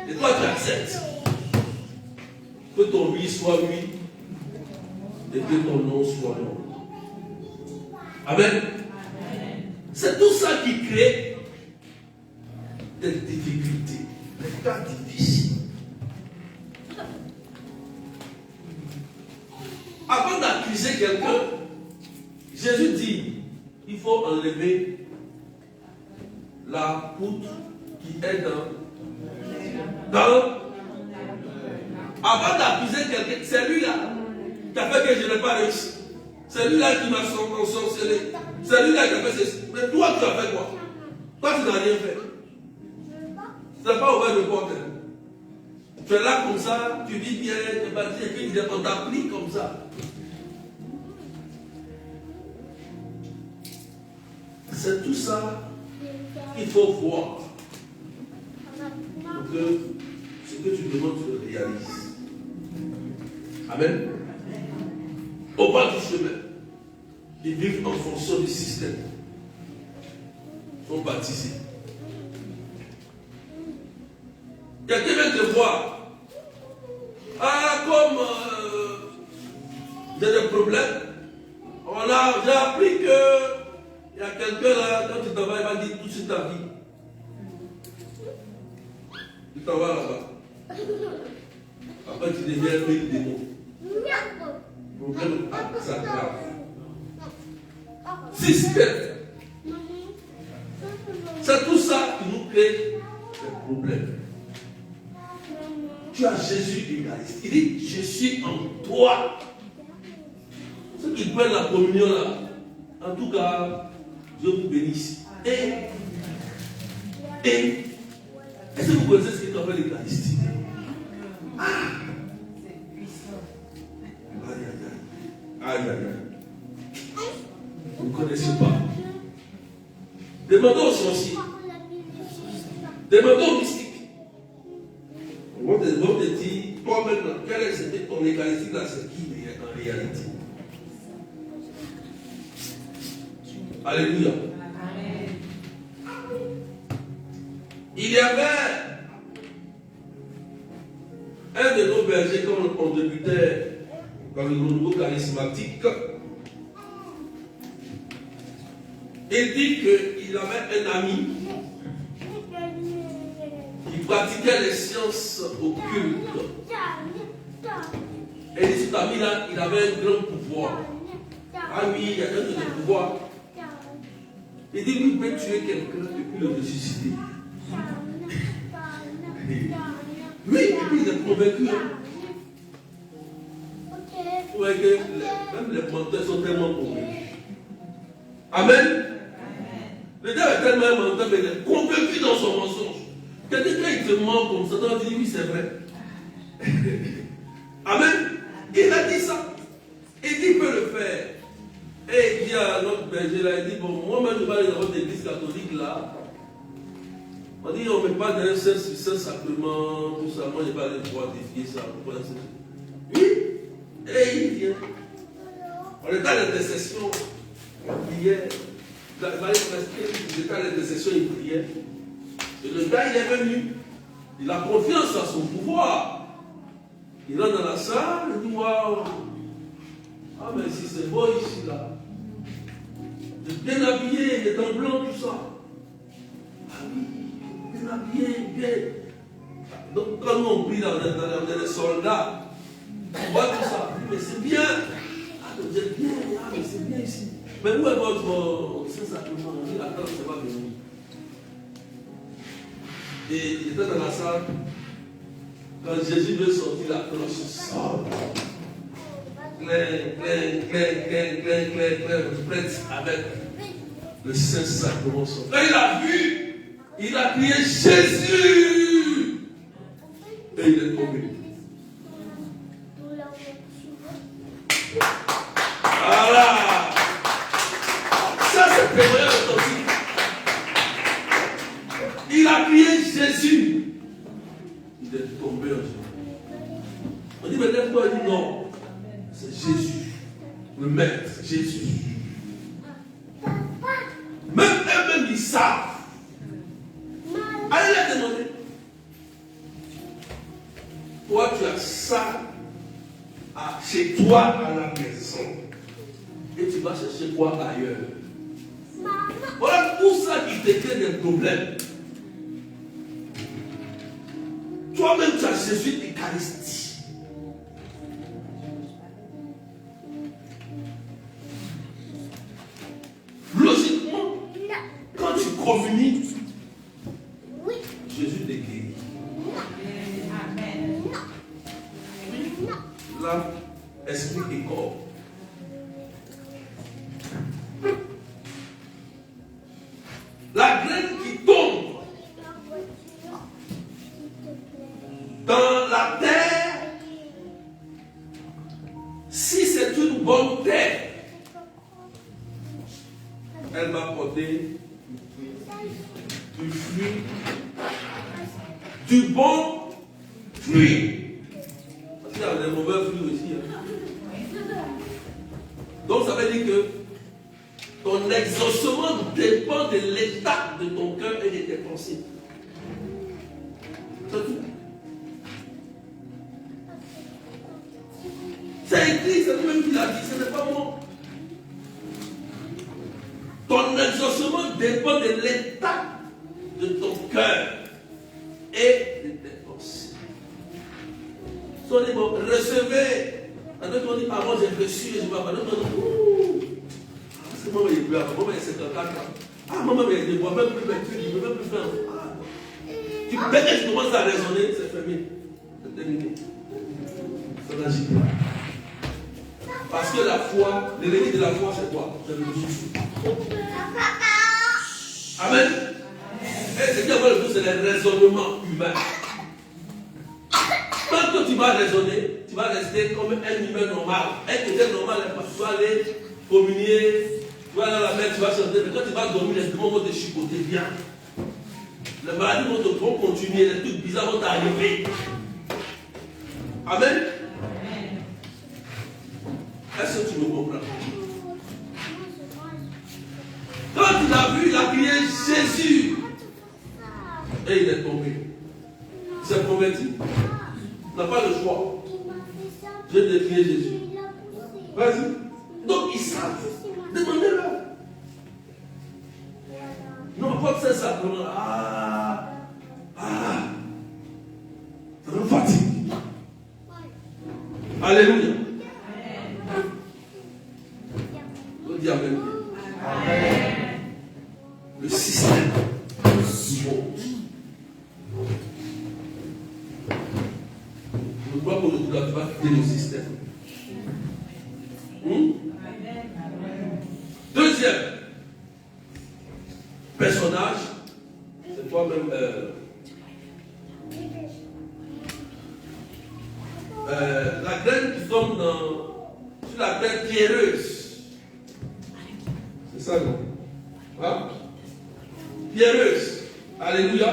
Et toi, tu acceptes que ton oui soit oui et que ton non soit non. Amen. C'est tout ça qui crée des difficultés, des cas difficiles. Avant d'accuser quelqu'un, Jésus dit, il faut enlever la poutre qui est dans. Avant d'accuser quelqu'un, c'est lui-là qui a fait que je n'ai pas réussi. C'est lui-là qui m'a ensorcelé. C'est lui-là qui a fait ceci. Mais toi, tu as fait quoi? Toi, tu n'as rien fait. Tu n'as pas ouvert le porte. Tu es là comme ça, tu vis bien, tu bâtis, et puis on t'applique comme ça. C'est tout ça qu'il faut voir. Pour que ce que tu demandes, tu le réalises. Amen. Au bas du chemin, ils vivent en fonction du système. Ils sont baptisés. Quelqu'un vient te voir. Ah, comme j'ai des problèmes, j'ai appris que il y a quelqu'un là, quand tu t'en vas, il va dire tout sur ta vie. Tu t'en vas là-bas. Après, tu deviens un démon. Problème ça grave. Système. C'est tout ça qui nous crée des problèmes. Tu as Jésus égaliste. Il dit, je suis en toi. Ceux qui prennent la communion là, en tout cas, Dieu vous bénisse. Et est-ce que vous connaissez ce qu'il appelle l'Eucharistie? Aïe, aïe, aïe. Vous ne connaissez pas. Demandons aux sorciers. Demandons aux mystiques. On va te dire, toi maintenant, quelle est ton Eucharistie là, c'est qui en réalité? Alléluia. Il y avait un de nos bergers, quand on débutait dans le renouveau charismatique, il dit qu'il avait un ami qui pratiquait les sciences occultes. Et cet ami-là, il avait un grand pouvoir. Ah oui, il y a un de pouvoir. Il dit, lui, il peut tuer quelqu'un et puis le ressusciter. Oui, et puis il est convaincu. Ouais, que même les menteurs sont tellement convaincus. Amen. Le diable est tellement un menteur, mais il est convaincu dans son mensonge. Quelqu'un, quand il te ment comme ça, on dit oui, c'est vrai. Amen. Il a dit ça. Il dit qu'il peut le faire. Et il dit à notre berger là, il dit, bon, moi-même je vais aller dans votre église catholique là. On dit, on ne met pas d'un seul sacrement, tout ça. Moi, je vais aller pouvoir défier ça. Oui. Et il vient. On est dans l'intercession. On prière. j'étais à l'intercession, il priait. Et le gars, il est venu. Il a confiance en son pouvoir. Il rentre dans la salle, il dit waouh. Ah, mais si c'est beau ici, là. Il est bien habillé, il est en blanc, tout ça. Ah oui, bien habillé, bien. Donc, quand nous on prie dans les soldats, on voit tout ça. Mais c'est bien. Ah, vous êtes bien. Ah, mais c'est bien ici. Mais où est votre Saint-Sacrement? On dit, attends, ça va venir. Et il était dans la salle. Quand Jésus veut sortir, la cloche sort. Prête avec le Saint-Sacrement. Quand il a vu, il a crié Jésus. Et il est tombé. Voilà. Ça, c'est prévoyant authentique. Il a crié Jésus. Il est tombé en jour. On dit, mais lève-toi. Il dit non. C'est Jésus. Le Maître, Jésus. Même eux-mêmes, ils savent. Allez leur demander. Toi, tu as ça chez toi à la maison. Et tu vas chercher quoi ailleurs? Voilà tout ça qui te crée des problèmes. Toi-même, tu as Jésus l'Eucharistie. Logiquement, quand tu communies, Jésus te guérit. Amen. Là, esprit et corps. La graine qui tombe dans la terre, si c'est une bonne terre, elle va porter du fruit, du bon fruit. Parce qu'il y a des mauvais fruits aussi. Donc ça veut dire que ton exaucement dépend de l'état de ton cœur et de tes pensées. C'est tout. C'est écrit, c'est lui-même qui l'a dit, ce n'est pas moi. Ton exaucement dépend de l'état de ton cœur et de tes pensées. Si on dit, bon, recevez. On dit, ah, moi j'ai reçu et je vais pas. C'est maman, il pleure. Maman, il est 54 ans. Ah, maman, il ne voit même plus mettre, il ne veut même plus faire. Ah. Dès que tu commences à raisonner, c'est fermé. C'est terminé. Ça n'agit pas. Parce que la foi, l'ennemi de la foi, c'est quoi? C'est le souffle. Amen. Et ce qui est le plus, c'est le raisonnement humain. Quand tu vas raisonner, tu vas rester comme un humain normal. Un chrétien normal, tu vas aller communier, tu vas aller à la mer, tu vas chanter, mais quand tu vas dormir, les démons vont te chicoter bien. Les maladies vont continuer, les trucs bizarres vont t'arriver. Amen. Est-ce que tu me comprends? Quand il a vu, il a crié Jésus. Et il est tombé. Il s'est converti. Il n'a pas le choix. Je vais te crier Jésus. Vas-y. Donc ils savent. Demandez-leur. Non, pas que c'est ça. Ça me fatigue. Alléluia. On dit Amen. Amen. Le système monte. Je crois qu'aujourd'hui, tu vas quitter le système. Deuxième personnage, c'est toi-même. La graine qui tombe sur la terre pierreuse. C'est ça, non? Hein? Pierreuse. Alléluia.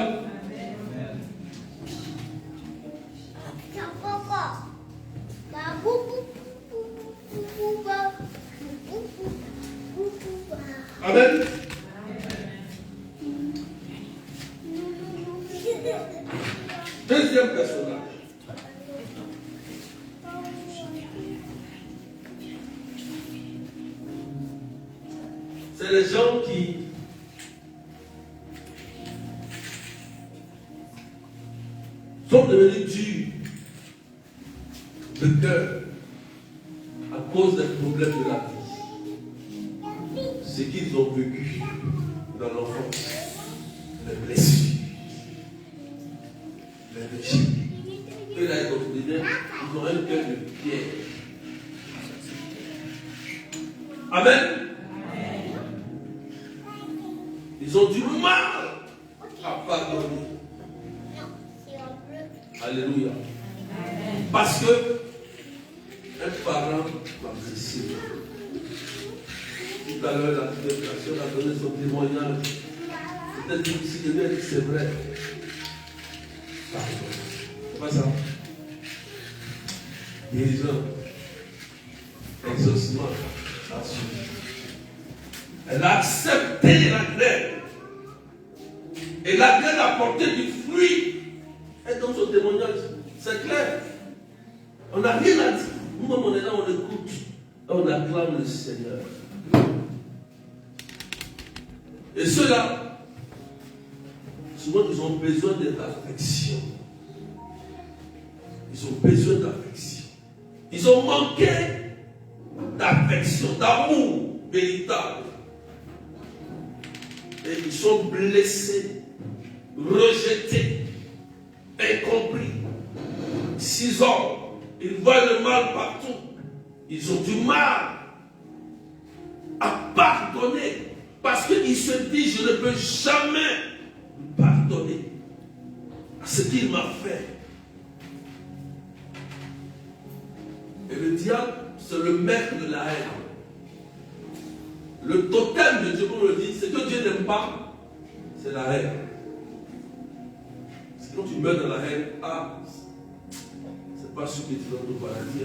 Amen. Deuxième personnage. C'est les gens qui sont devenus durs de cœur à cause des problèmes de la vie. Ce qu'ils ont vécu dans l'enfance, les blessures, les péchés. Et là, ils ont un cœur de pierre. Amen. Ils ont du mal à pardonner. Alléluia. Parce que un parent m'a blessé. Tout à l'heure, la personne a donné son témoignage. C'était difficile de lui dire c'est vrai. C'est pas ça. Guérison, exaucement, a suivi. Elle a accepté la grève. Et la grève a porté du fruit. Et dans son témoignage, c'est clair. On n'a rien à dire. Nous-mêmes, on est là, on écoute. Et on acclame le Seigneur. Et ceux-là, souvent, ils ont besoin d'affection. Ils ont besoin d'affection. Ils ont manqué d'affection, d'amour véritable. Et ils sont blessés, rejetés, incompris. 6 ans, ils voient le mal partout. Ils ont du mal à pardonner. Parce qu'ils se disent, je ne peux jamais pardonner à ce qu'il m'a fait. Et le diable, c'est le maître de la haine. Le totem de Dieu, comme on le dit, ce que Dieu n'aime pas, c'est la haine. C'est quand tu meurs dans la haine, c'est pas sûr que tu vas au paradis,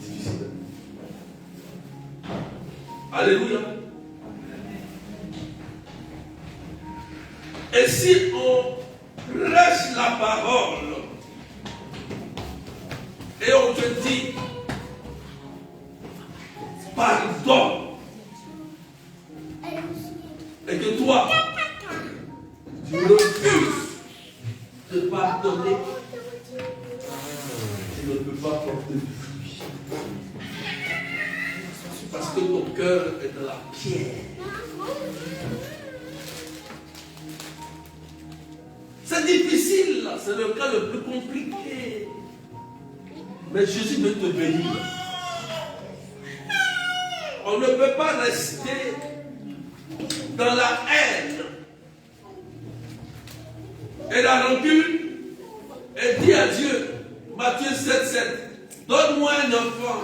c'est difficile. Alléluia. Et si on prêche la parole et on te dit pardon, et que toi tu refuses de pardonner, tu ne peux pas porter du fruit. Parce que ton cœur est dans la pierre. C'est difficile, là. C'est le cas le plus compliqué. Mais Jésus veut te bénir. On ne peut pas rester dans la haine et la rancune et dire à Dieu, Matthieu 7,7, donne-moi un enfant,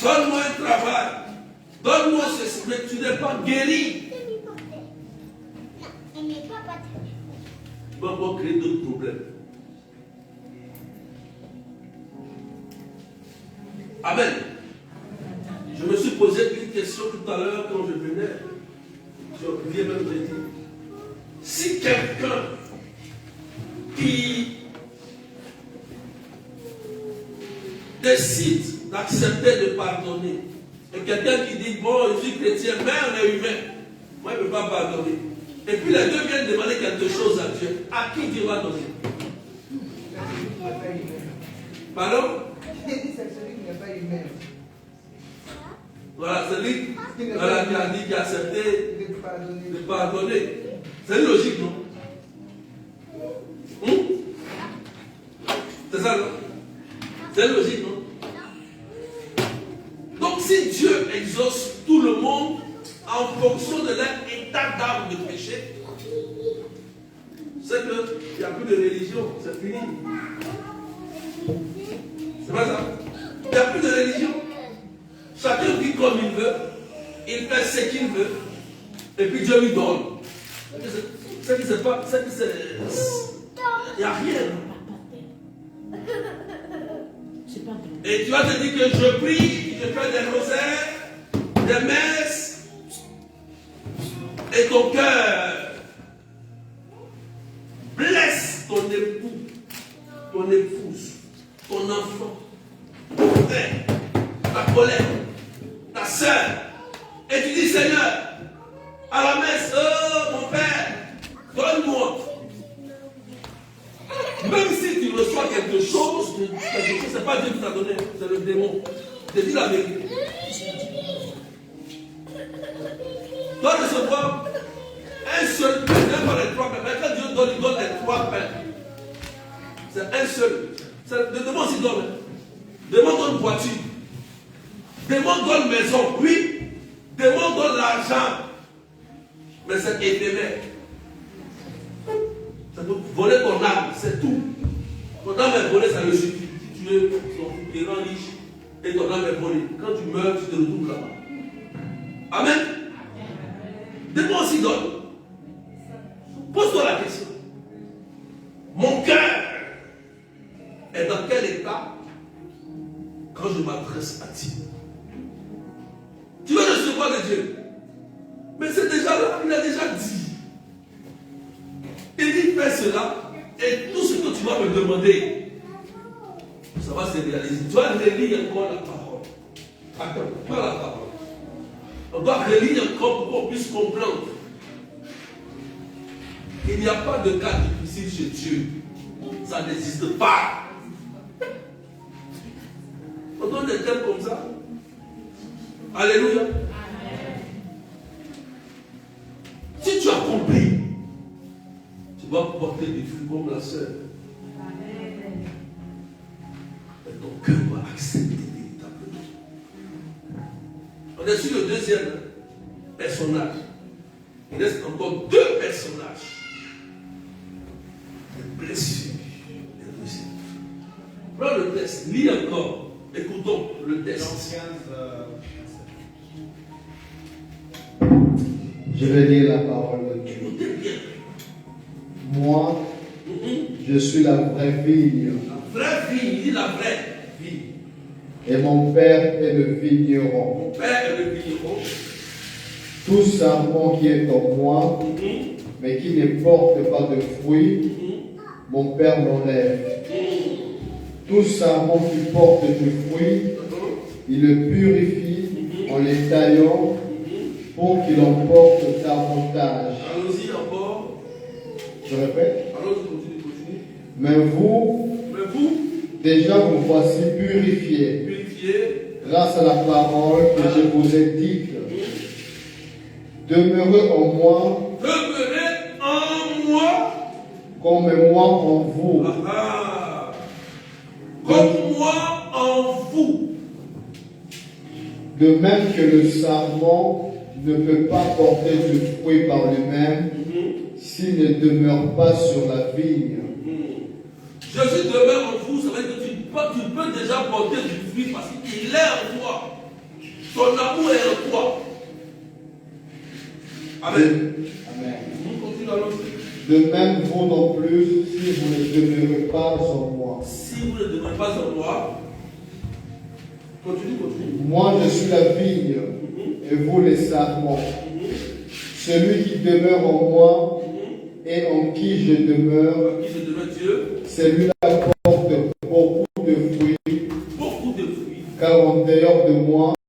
donne-moi un travail, donne-moi ceci, mais tu n'es pas guéri. Tu vas encore créer d'autres problèmes. Amen. Je me suis posé une question tout à l'heure quand je venais. J'ai oublié même de dire. Si quelqu'un qui décide d'accepter de pardonner, et quelqu'un qui dit, bon, je suis chrétien, mais on est humain, moi je ne peux pas pardonner. Et puis les deux viennent demander quelque chose à Dieu. À qui Dieu va donner? Pardon? C'est celui qui n'est pas humain. Voilà, celui qui a dit qu'il a accepté de pardonner. C'est logique, non? C'est ça, non? C'est logique, non? Donc si Dieu exauce tout le monde en fonction de leur état d'âme de péché, c'est qu'il n'y a plus de religion, c'est fini. C'est pas ça? Il n'y a plus de religion. Chacun vit comme il veut, il fait ce qu'il veut, et puis Dieu lui donne. C'est que c'est pas, c'est que c'est. Il n'y a rien. Et tu vas te dire que je prie, je fais des rosaires, des messes, et ton cœur blesse ton époux, ton épouse, ton enfant, ton frère, ta collègue, ta soeur, et tu dis Seigneur, à la messe, oh mon Père, donne-moi. Même si tu reçois quelque chose, ce n'est pas Dieu qui t'a donné, c'est le démon. Je dis la vérité. Tu dois recevoir un seul pain, même pas les 3 pains. Mais quand Dieu donne, il donne les 3 pains. C'est un seul. Le démon aussi donne. Le démon donne voiture. Le démon donne maison, oui. Le démon donne l'argent. Mais c'est éphémère. Ça peut voler ton âme, c'est tout. Ton âme est volée, ça le suffit. Si tu es rends riche et ton âme est volée, quand tu meurs, tu te retrouves là-bas. Amen. Démon aussi donne. Pose-toi la question. Mon cœur est dans quel état quand je m'adresse à Dieu? Tu veux recevoir de Dieu. Mais c'est déjà là, il a déjà dit. Il dit fais cela et tout ce que tu vas me demander, ça va se réaliser. Tu vas relire encore la parole. Attends, pas la parole. On doit relire encore pour qu'on puisse comprendre. Il n'y a pas de cas difficile chez Dieu. Ça n'existe pas. On donne des thèmes comme ça. Alléluia. Si tu as compris, tu vas porter des fruits comme la sœur. Et ton cœur va accepter véritablement. On est sur le deuxième personnage. Il reste encore 2 personnages. Les blessures, les blessures. Prends le texte, lis encore. Écoutons le texte. Je vais lire la parole de Dieu. Écoutez bien. Moi, je suis la vraie vigne. La vraie vie, il dit la vraie vie. Et mon père est le vigneron. Mon père est le vigneron. Tout sarment qui est en moi, mais qui ne porte pas de fruits, mon père l'enlève. Tout sarment qui porte du fruit, il le purifie en les taillant pour qu'il en porte davantage. Allons-y encore. Je répète. Allons-y, continue. Mais vous, déjà vous voici purifiés grâce à la parole que je vous ai dite. Demeurez en moi. Demeurez en moi. Comme moi en vous. Comme moi en vous. De même que le sarment ne peut pas porter du fruit par lui-même s'il ne demeure pas sur la vigne. Jésus demeure en vous, ça veut dire que tu peux déjà porter du fruit parce qu'il est en toi. Son amour est en toi. Amen. Amen. Nous continuons alors. De même, vous non plus, si vous ne demeurez pas en moi. Si vous ne demeurez pas en moi, continue. Moi, je suis la vigne, et vous les sarments. Celui qui demeure en moi et en qui je demeure, celui-là porte beaucoup de fruits. Car en dehors de moi,